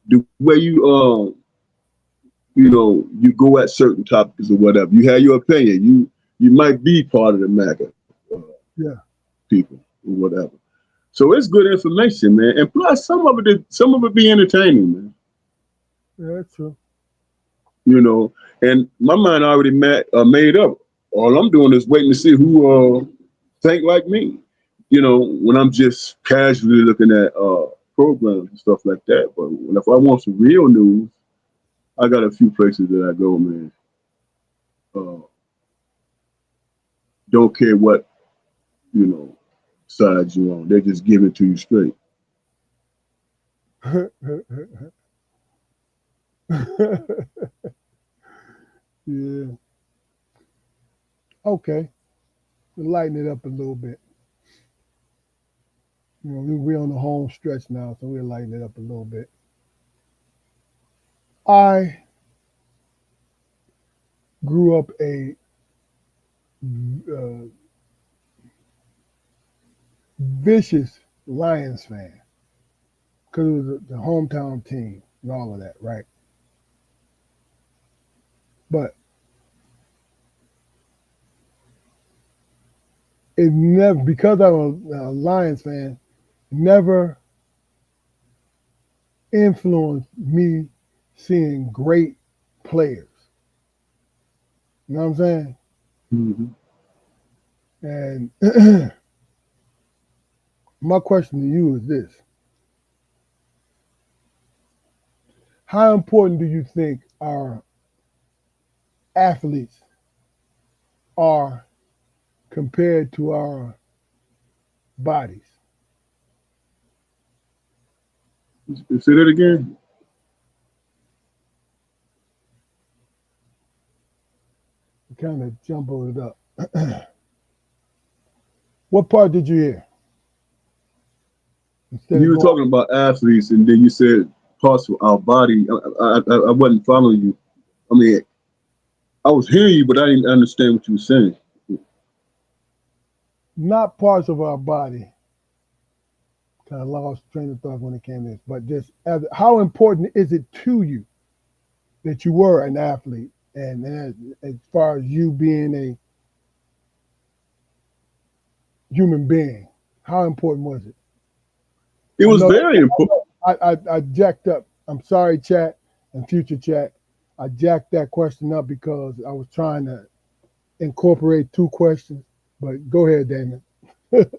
the way you go at certain topics or whatever. You have your opinion. You might be part of the MAGA Yeah. people or whatever. So it's good information, man. And plus, some of it be entertaining, man. Yeah, that's true. And my mind already made up. All I'm doing is waiting to see who think like me. When I'm just casually looking at programs and stuff like that. But if I want some real news, I got a few places that I go, man. Uh, don't care what you know side you on. They just give it to you straight. Yeah. Okay. We lighten it up a little bit. We're on the home stretch now, so we'll lighten it up a little bit. I grew up a uh, vicious Lions fan because it was the hometown team and all of that, right? But it never, because I'm a Lions fan, never influenced me seeing great players. You know what I'm saying? Mm-hmm. And my question to you is this: how important do you think our athletes are compared to our bodies? Say that again. Kind of jumbled it up. What part did you hear? Instead You of were going, talking about athletes, and then you said parts of our body. I wasn't following you. I mean, I was hearing you, but I didn't understand what you were saying. not parts of our body, kind of lost train of thought when it came to this, but just how important is it to you that you were an athlete, and as far as you being a human being, how important was it? It I was know, very important. I jacked up. I'm sorry, chat and future chat. I jacked that question up because I was trying to incorporate 2 questions. But go ahead, Damon. It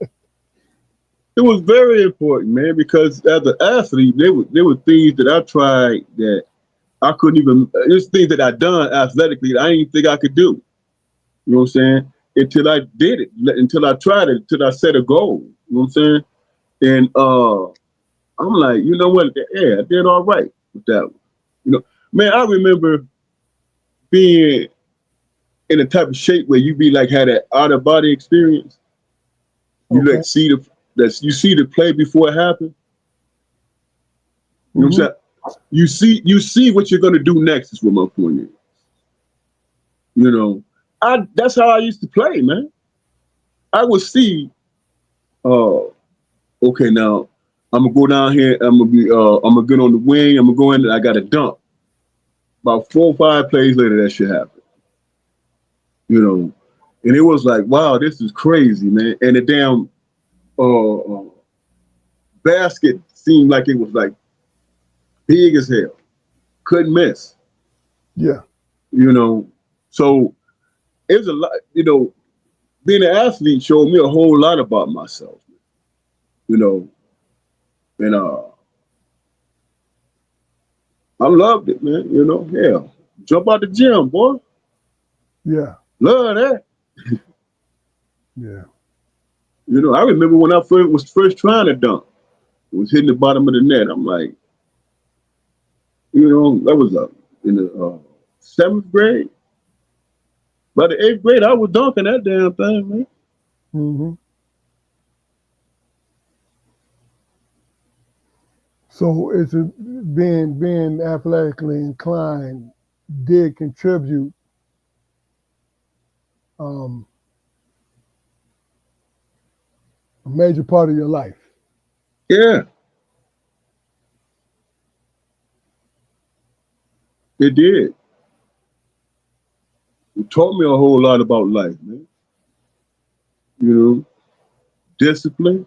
was very important, man, because as an athlete, there were things that I tried that I couldn't even. There's things that I done athletically that I didn't think I could do. You know what I'm saying? Until I did it, until I tried it, until I set a goal. You know what I'm saying? And I'm like, you know what? Yeah, I did all right with that one. Man, I remember being in a type of shape where you be like had that out of body experience. You Okay. like see you see the play before it happens. You know what I'm Mm-hmm. saying? You see what you're gonna do next is what my point is. You know, I that's how I used to play, man. I would see, uh, okay, now I'm gonna go down here. I'm gonna get on the wing. I'm gonna go in. And I got to dunk. About 4 or 5 plays later, that shit happened. You know, and it was like, wow, this is crazy, man. And the damn basket seemed like it was like big as hell. Couldn't miss. Yeah. You know, so it was a lot. You know, being an athlete showed me a whole lot about myself. You know, and I loved it, man. You know, hell, jump out the gym, boy. Yeah. Love that. Yeah. You know, I remember when I was first trying to dunk, it was hitting the bottom of the net. I'm like, you know, that was in the 7th grade. By the 8th grade, I was dunking that damn thing, man. Mm-hmm. So it's being athletically inclined did contribute um, a major part of your life. Yeah, it did. It taught me a whole lot about life, man. You know, discipline.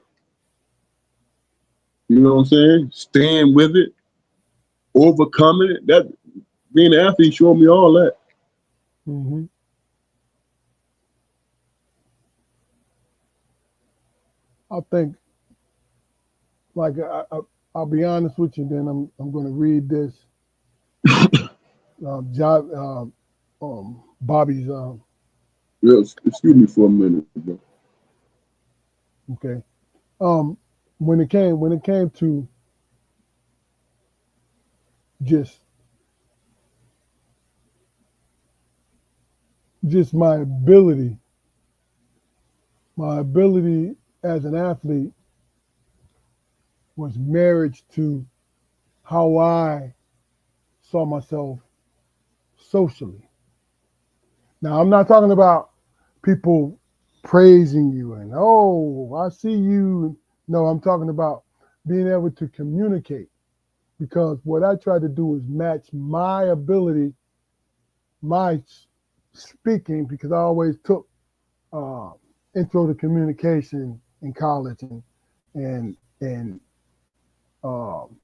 You know what I'm saying? Staying with it, overcoming it. That being an athlete showed me all that. Mm-hmm. I think, like, I'll be honest with you. Then I'm going to read this. Bobby's. Yes, excuse me for a minute, bro. Okay. Um, when it came to just just my ability as an athlete was marriage to how I saw myself socially. Now, I'm not talking about people praising you and, oh, I see you. No, I'm talking about being able to communicate because what I try to do is match my ability, my speaking, because I always took uh, intro to communication in college and um,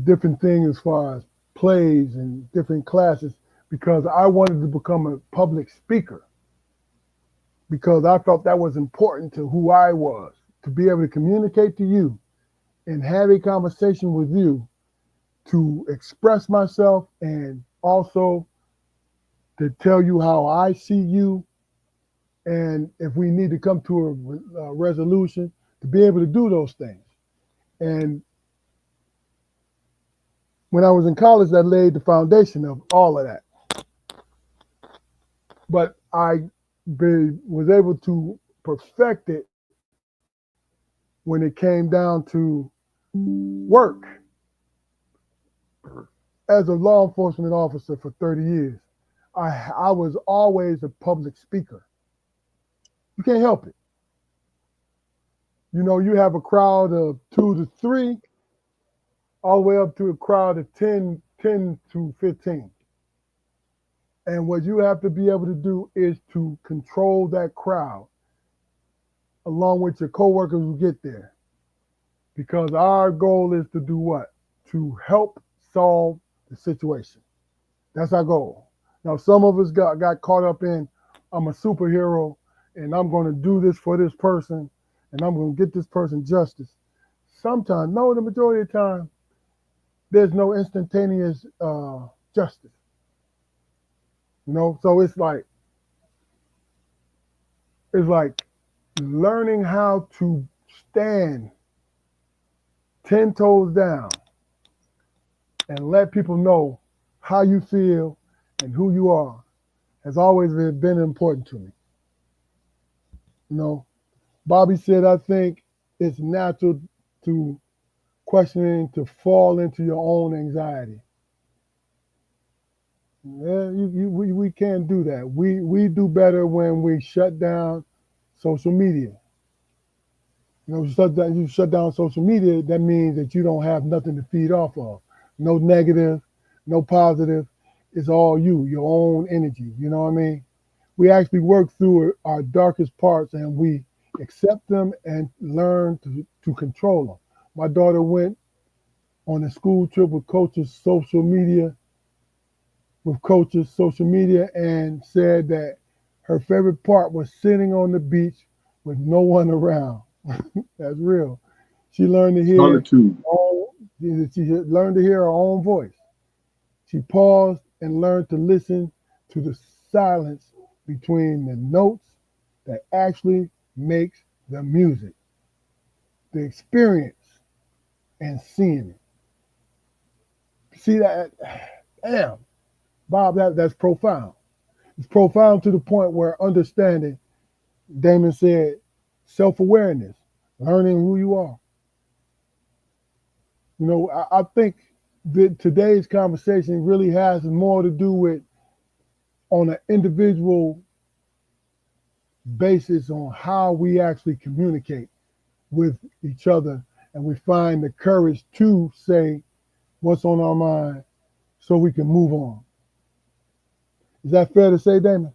different things as far as plays and different classes because I wanted to become a public speaker because I felt that was important to who I was to be able to communicate to you and have a conversation with you to express myself and also to tell you how I see you and if we need to come to a resolution to be able to do those things. And when I was in college, that laid the foundation of all of that. But was able to perfect it when it came down to work as a law enforcement officer for 30 years. I was always a public speaker. You can't help it. You have a crowd of 2 to 3, all the way up to a crowd of 10 to 15. And what you have to be able to do is to control that crowd along with your coworkers who get there. Because our goal is to do what? To help solve the situation. That's our goal. Now, some of us got caught up in, I'm a superhero and I'm going to do this for this person and I'm going to get this person justice. Sometimes, no, the majority of the time, there's no instantaneous justice. So it's like learning how to stand 10 toes down and let people know how you feel and who you are has always been important to me. You know, Bobby said, I think it's natural to questioning to fall into your own anxiety. Yeah, we can't do that. We do better when we shut down social media. You shut down social media, that means that you don't have nothing to feed off of. No negative, no positive. It's all you, your own energy. You know what I mean? We actually work through our darkest parts and we accept them and learn to control them. My daughter went on a school trip with coaches social media and said that her favorite part was sitting on the beach with no one around. That's real. She learned to hear Solitude. all, she learned to hear her own voice. She paused and learned to listen to the silence between the notes that actually makes the music, the experience, and seeing it. See that? Damn, Bob, that's profound. It's profound to the point where understanding, Damon said, self awareness, learning who you are. I think that today's conversation really has more to do with on an individual basis on how we actually communicate with each other and we find the courage to say what's on our mind so we can move on. Is that fair to say, Damon?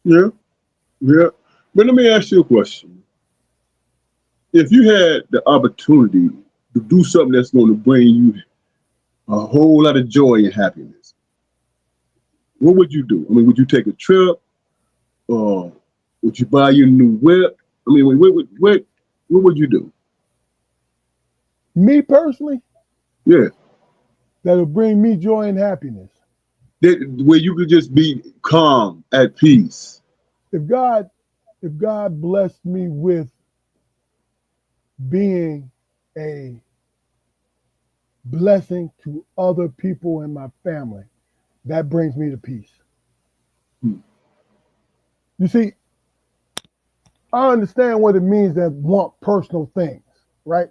Yeah, yeah. But let me ask you a question. If you had the opportunity to do something that's going to bring you a whole lot of joy and happiness, what would you do? I mean, would you take a trip, or would you buy your new whip? I mean, what would you do? Me personally, Yeah, that'll bring me joy and happiness. where you could just be calm, at peace. If God, if God blessed me with being a blessing to other people in my family, that brings me to peace. Hmm. You see, I understand what it means to want personal things, right?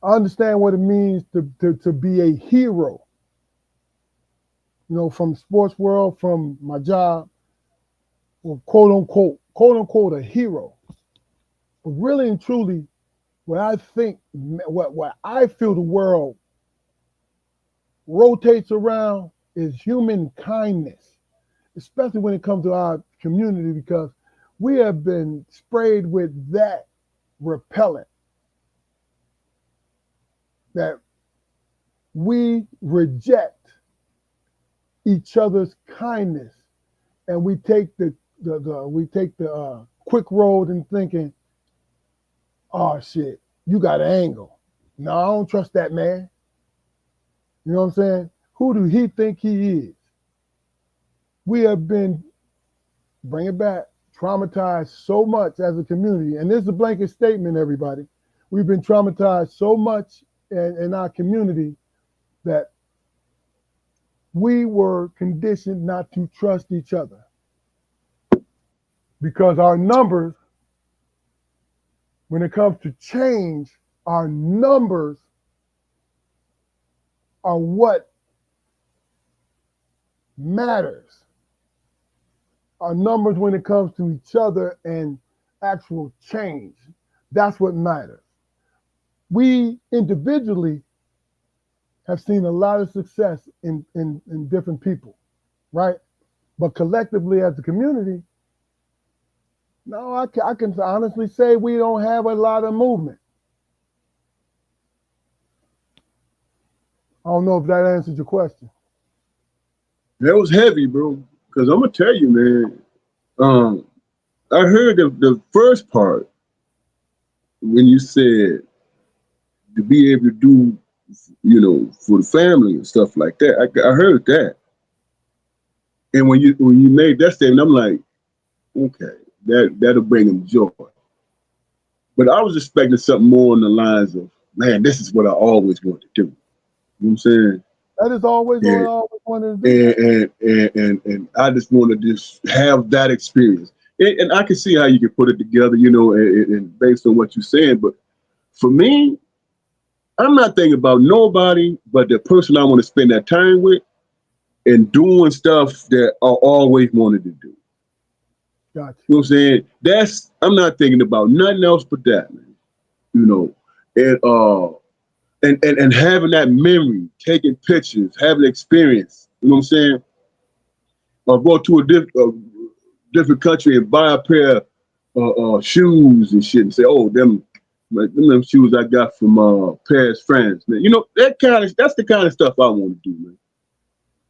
I understand what it means to be a hero, from the sports world, from my job, or quote unquote, a hero. But really and truly, what I think, what I feel the world rotates around is human kindness, especially when it comes to our community, because we have been sprayed with that repellent that we reject each other's kindness and we take the quick road and thinking, oh shit, you got an angle. No, I don't trust that man. You know what I'm saying? Who do he think he is? We have been, bring it back, traumatized so much as a community. And this is a blanket statement, everybody. We've been traumatized so much in our community that we were conditioned not to trust each other because our numbers, when it comes to change, our numbers are what matters. Our numbers when it comes to each other and actual change. That's what matters. We individually have seen a lot of success in different people, right? But collectively as a community, no, I can honestly say we don't have a lot of movement. I don't know if that answers your question. That was heavy, bro. Because I'm gonna tell you, man. I heard the first part when you said to be able to do, for the family and stuff like that. I heard that, and when you made that statement, I'm like, okay, that'll bring them joy. But I was expecting something more on the lines of, man, this is what I always wanted to do. You know what I'm saying? That is always what I And always wanted to do. and I just want to just have that experience. And I can see how you can put it together, and based on what you're saying. But for me, I'm not thinking about nobody but the person I want to spend that time with and doing stuff that I always wanted to do. Gotcha. You know what I'm saying? I'm not thinking about nothing else but that, man. You know, and and having that memory, taking pictures, having experience. You know what I'm saying? Or go to a different country and buy a pair of shoes and shit, and say, "Oh, them shoes I got from Paris, France." Man, that's the kind of stuff I want to do, man.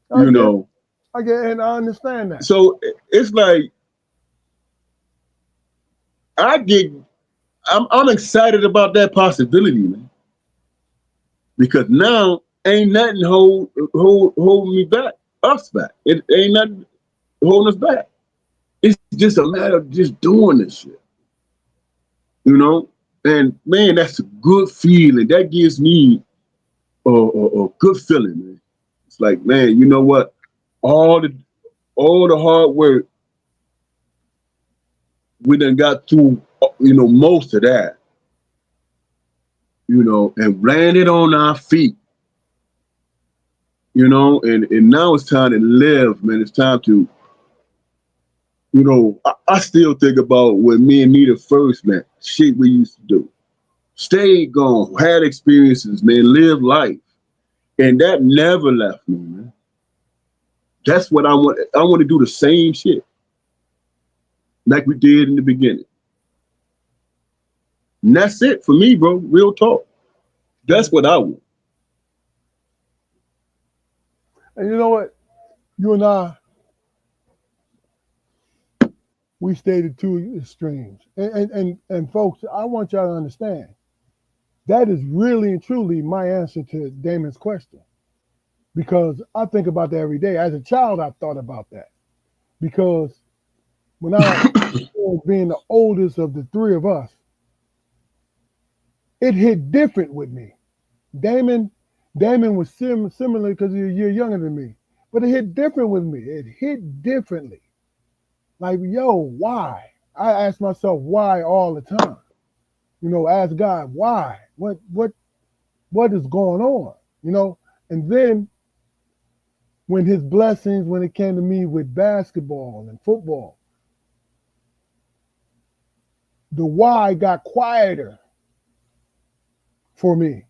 I You get, know, I get, and I understand that. so it's like I get, I'm excited about that possibility, man, because now ain't nothing hold me back, us back. It ain't nothing holding us back. It's just a matter of just doing this shit, you know. And man, that's a good feeling. That gives me a good feeling, man. It's like, man, you know what? All the all the hard work we done got through, most of that, and landed on our feet, and now it's time to live, man. It's time to, I still think about when me and Nita first met, shit we used to do. Stayed gone, had experiences, man, live life. And that never left me, man. That's what I want. I want to do the same shit like we did in the beginning. And that's it for me, bro. Real talk. That's what I want. And you know what? You and I, we stated two extremes. And folks, I want y'all to understand that is really and truly my answer to Damon's question. Because I think about that every day. As a child, I thought about that. Because when I was being the oldest of the three of us, it hit different with me. Damon, Damon was similar because he's a year younger than me, but it hit different with me. It hit differently. Like, yo, why? I ask myself why all the time. Ask God why. What is going on? And then when his blessings, when it came to me with basketball and football, the why got quieter for me.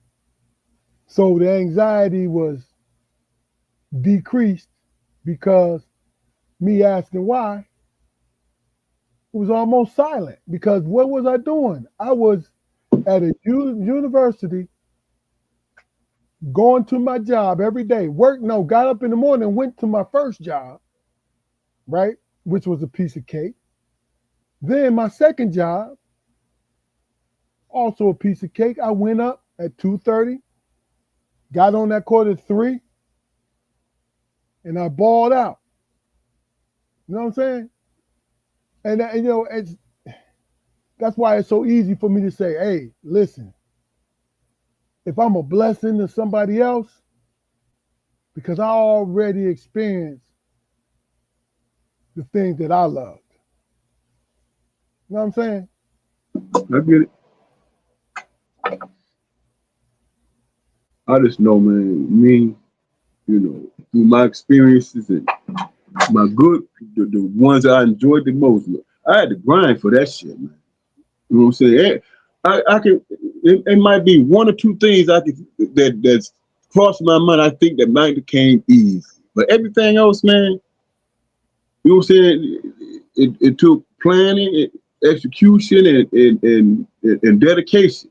So the anxiety was decreased because me asking why, it was almost silent because what was I doing? I was at a university going to my job every day. Got up in the morning, went to my first job, right? Which was a piece of cake. Then my second job, also a piece of cake. I went up at 2:30, got on that court at 3, and I balled out. You know what I'm saying? And that's why it's so easy for me to say, hey, listen, if I'm a blessing to somebody else, because I already experienced the things that I loved. You know what I'm saying? I get it. I just know, man, me, through my experiences and my good, the ones I enjoyed the most, I had to grind for that shit, man. You know what I'm saying? I can. It might be one or two things that's crossed my mind. I think that might became easy, but everything else, man, you know what I'm saying? It took planning, execution, and dedication.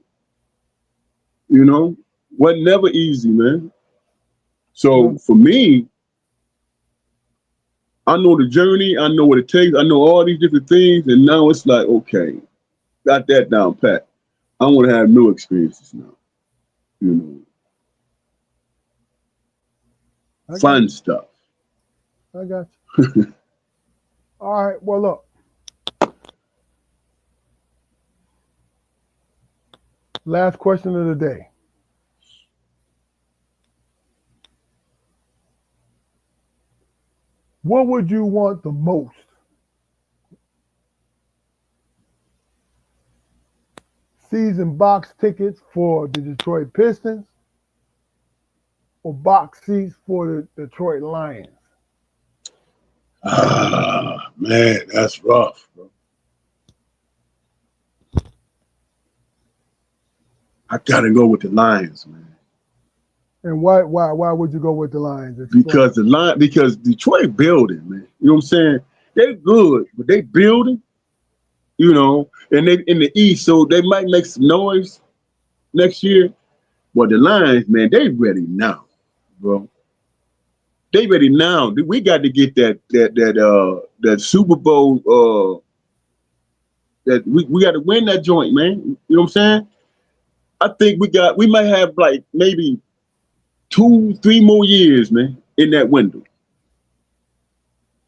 You know, wasn't never easy, man. So No, for me, I know the journey. I know what it takes. I know all these different things, and now it's like, okay, got that down pat. I want to have new experiences now. You know, I got fun stuff. you. I got you. All right. Well, look, last question of the day. What would you want the most season box tickets for the Detroit Pistons or box seats for the Detroit Lions? Ah, man, that's rough, bro. I gotta go with the Lions, man. And why would you go with the Lions? Explain. Because Detroit building, man. You know what I'm saying? They good, but they building, and they in the East, so they might make some noise next year. But the Lions, man, they ready now, bro. They ready now. We got to get that Super Bowl. That we got to win that joint, man. You know what I'm saying? I think we might have like maybe 2, 3 more years, man, in that window.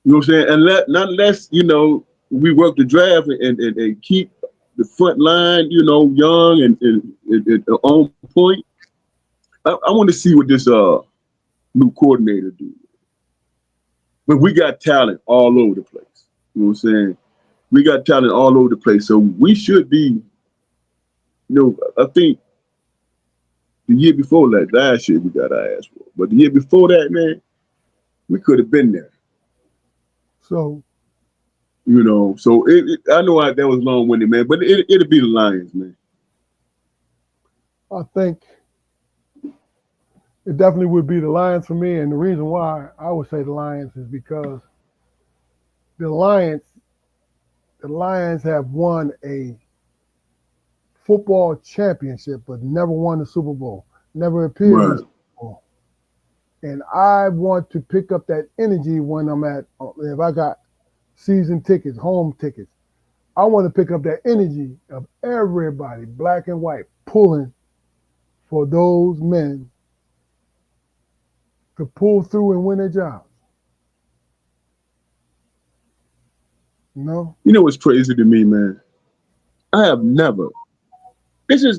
You know what I'm saying? Not unless we work the draft and keep the front line, young and on point. I want to see what this new coordinator do. But we got talent all over the place. You know what I'm saying? We got talent all over the place. So we should be, I think the year before last year we got our ass whooped. But the year before that, man, we could have been there. So So I know that was long-winded, man, but it'll be the Lions, man. I think it definitely would be the Lions for me, and the reason why I would say the Lions is because the Lions, the Lions have won a football championship, but never won the Super Bowl, never appeared in the Right. Super Bowl. And I want to pick up that energy when I'm if I got season tickets, home tickets. I want to pick up that energy of everybody, black and white, pulling for those men to pull through and win their jobs. You know? You know what's crazy to me, man? I have never. This is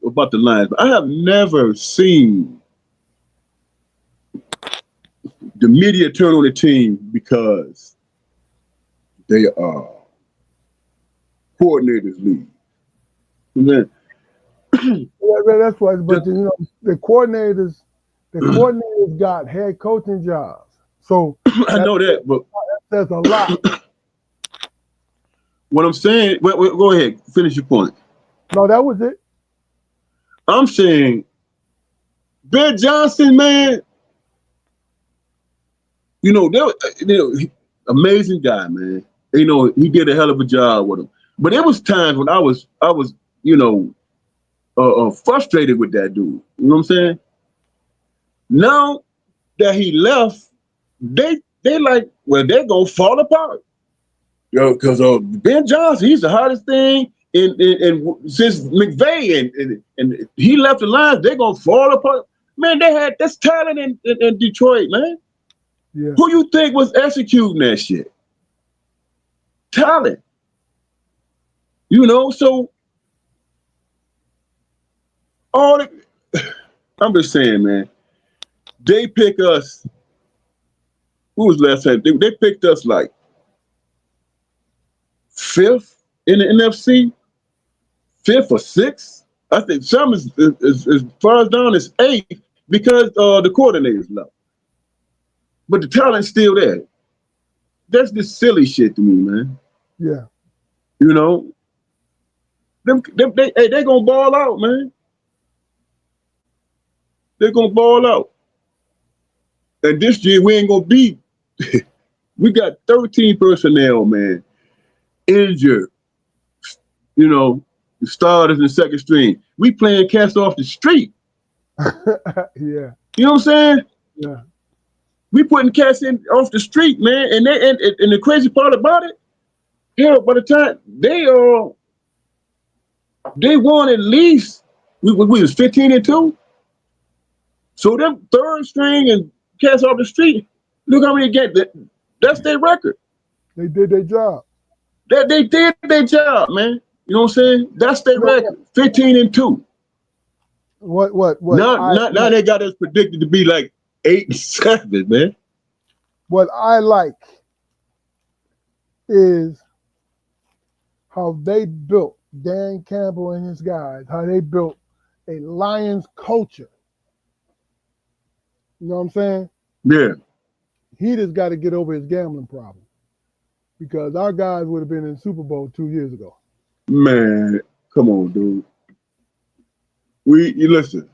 about the Lions, but I have never seen the media turn on the team because they are coordinators leave. Man, That's why, but just, the coordinators got head coaching jobs. So I that know that, but says a lot. what I'm saying, go ahead, finish your point. No, that was it. I'm saying Ben Johnson, man, amazing guy, man. He did a hell of a job with him. But there was times when I was, frustrated with that dude. You know what I'm saying? Now that he left, they like, well, they're gonna fall apart. Because Ben Johnson, he's the hottest thing in since McVay, and he left the Lions, they're gonna fall apart. Man, they had this talent in Detroit, man. Yeah. Who you think was executing that shit? Talent. So all the, I'm just saying, man, they pick us. Who was last time? They picked us like fifth in the NFC, fifth or sixth. I think some is as far as down as eighth because the coordinators left. But the talent's still there. That's just silly shit to me, man. Yeah. You know, they gonna ball out, man. They're gonna ball out. And this year we ain't gonna be. We got 13 personnel, man, injured. The starters and second string. We playing cats off the street. Yeah. You know what I'm saying? Yeah. We putting cats in off the street, man. And the crazy part about it, hell, by the time they won at least we was 15-2. So them third string and cats off the street, look how many get that. That's their record. They did their job. That they did their job, man. You know what I'm saying? That's their You know record. 15-2. what Now they got us predicted to be like 8-7, man. what I like is how they built Dan Campbell and his guys, how they built a Lions culture. You know what I'm saying? Yeah, He just got to get over his gambling problem because our guys would have been in Super Bowl 2 years ago. man. Come on, dude. You listen.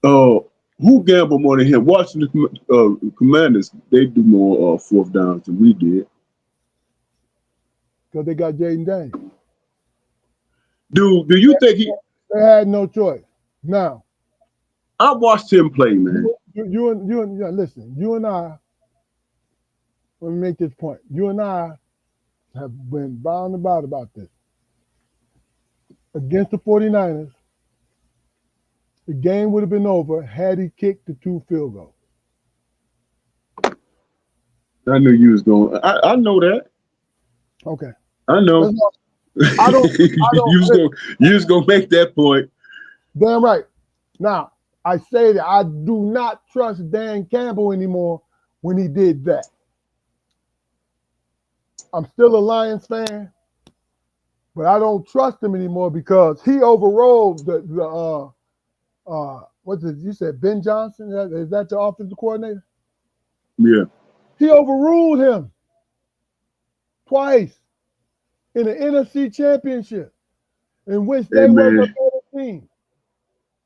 Uh, who gambled more than him? Washington Commanders. They do more fourth downs than we did. Because they got Jaden Daniels. Dude, do you think he? They had no choice. Now, I watched him play, man. listen, you and I, let me make this point. You and I have been bound about this. Against the 49ers, the game would have been over had he kicked the 2 field goals. I knew you was going. I know that. Okay. I know. Not, I don't, You was gonna make that point. Damn right. Now, I say that I do not trust Dan Campbell anymore when he did that. I'm still a Lions fan, but I don't trust him anymore because he overrode the what's it? You said Ben Johnson? Is that the offensive coordinator? Yeah. He overruled him twice in the NFC Championship, in which Hey they were the man, better team.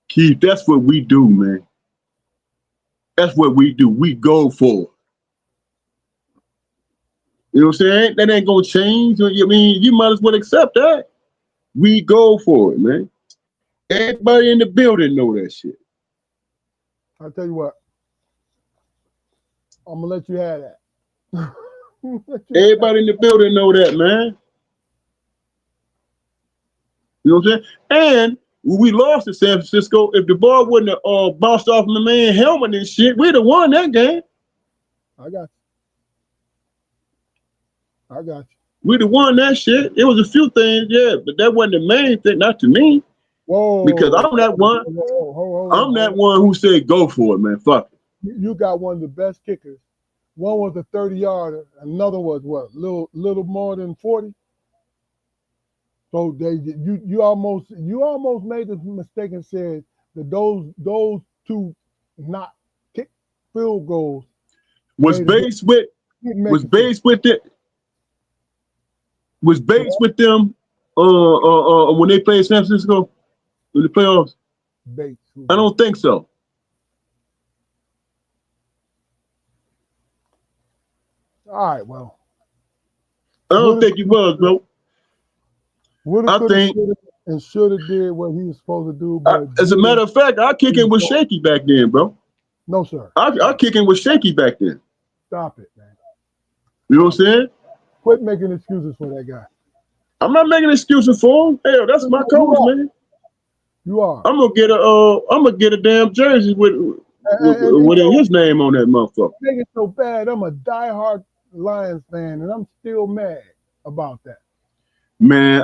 Keith, that's what we do, man. That's what we do. We go for it. You know what I'm saying? That ain't gonna change. I mean, you might as well accept that. We go for it, man. Everybody in the building know that shit. I'll tell you what, I'm gonna let you have that. Everybody in the building know that, man. You know what I'm saying? And when we lost to San Francisco, if the ball wouldn't have bounced off my man helmet and shit, we'd have won that game. I got you. I got you. We'd have won that shit. It was a few things, yeah, but that wasn't the main thing, not to me. Because Whoa, I'm that one. I'm hold that on. one who said go for it, man. Fuck it. You got one of the best kickers. One was a 30-yarder, another was what, little more than 40. So you almost made the mistake and said that those two not kick field goals Was made a difference. based with Didn't make was a sense. based with it was based with them when they played San Francisco in the playoffs. Bates. I don't think so. All right, well, I don't woulda, think it was, bro. I coulda, think, shoulda did what he was supposed to do, but as a matter of fact, our kicking was shaky back then, bro. no, sir. Our kicking was shaky back then. Stop it, man. You know what I'm saying? Quit making excuses for that guy. I'm not making excuses for him. Hell, that's my coach, man. You are. I'm gonna get a damn jersey with his name on that motherfucker. Make it so bad. I'm a diehard Lions fan, and I'm still mad about that. Man,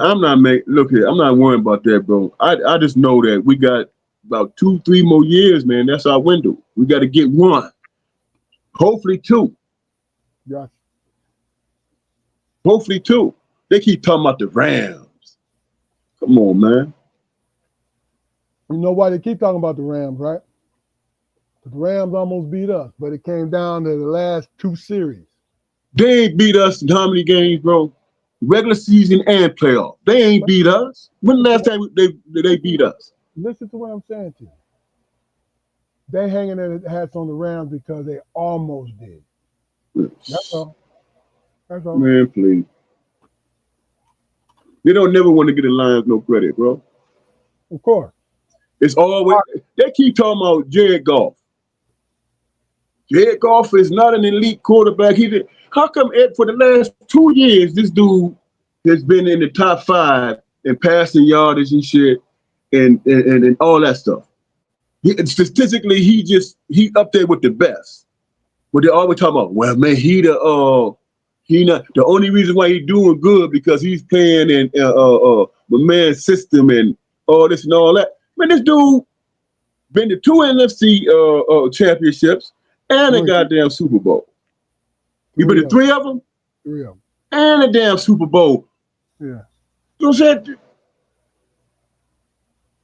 look here, I'm not worrying about that, bro. I just know that we got about 2, 3 more years, man. That's our window. We got to get one. Hopefully two. Yes. Hopefully two. They keep talking about the Rams. Come on, man. You know why they keep talking about the Rams, right? The Rams almost beat us, but it came down to the last 2 series. They ain't beat us in how many games, bro? Regular season and playoff. They ain't beat us. When the last time they beat us? Listen to what I'm saying to you. They hanging their hats on the Rams because they almost did. That's all. That's all. Man, please. They don't never want to get the Lions no credit, bro. Of course. It's always they keep talking about Jared Goff. Jared Goff is not an elite quarterback. How come for the last 2 years this dude has been in the top 5 in passing yardage and shit and all that stuff? Statistically, he up there with the best. But they always talk about, well, man, he not the only reason why he's doing good because he's playing in my man's system and all this and all that. Man, this dude been to 2 NFC championships and a goddamn Super Bowl. You been to 3 of them? 3 of them. And a damn Super Bowl. Yeah, You know what I'm saying?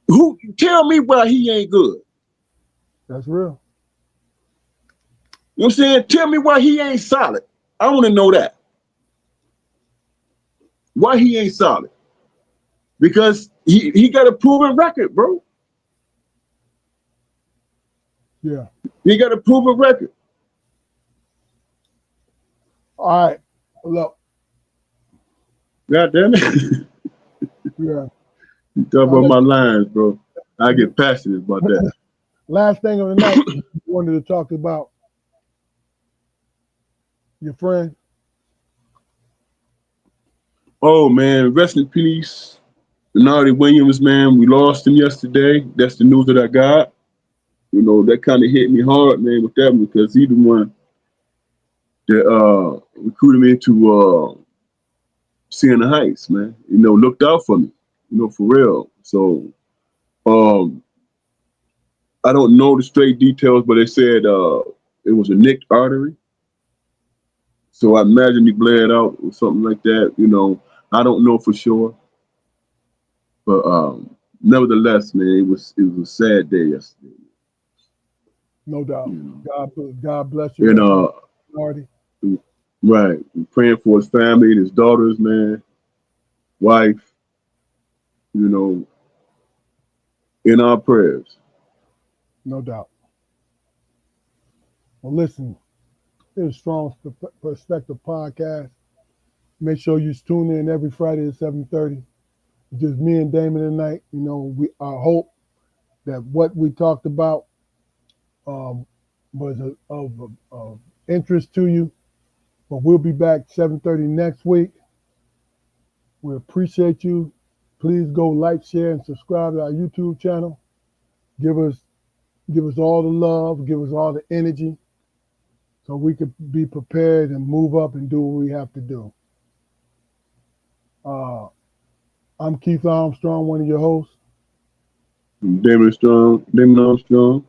Who tell me why he ain't good? that's real. You know what I'm saying? Tell me why he ain't solid. I want to know that. Why he ain't solid? Because he got a proven record, bro. Yeah. He got a proven record. All right. Look. God damn it. Yeah. You talk Now about my listen. lines, bro. I get passionate about that. Last thing of the night, wanted to talk about your friend. Oh man, rest in peace. Bernardi Williams, man, we lost him yesterday. That's the news that I got. You know, that kind of hit me hard, man, with that one because he the one that recruited me to seeing the heights, man. You know, looked out for me, you know, for real. So um I don't know the straight details, but they said it was a nicked artery. So I imagine he bled out or something like that. You know, I don't know for sure, but nevertheless, man, it was a sad day yesterday. No doubt. You know, God bless you. and Rest in Marty. right, I'm praying for his family, his daughters, man, wife. You know, in our prayers. No doubt. Well, listen, it's Strong Perspective Podcast. Make sure you tune in every Friday at 7:30. Just me and Damon tonight. You know, I hope that what we talked about um, was of interest to you. But we'll be back 7:30 next week. We appreciate you. Please go like, share, and subscribe to our YouTube channel. Give us give us all the love, give us all the energy, so we could be prepared and move up and do what we have to do. Uh, I'm Keith Armstrong, one of your hosts. Damon Armstrong,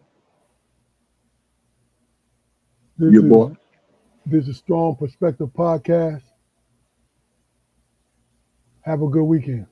This your is boy. this is Strong Perspective Podcast. Have a good weekend.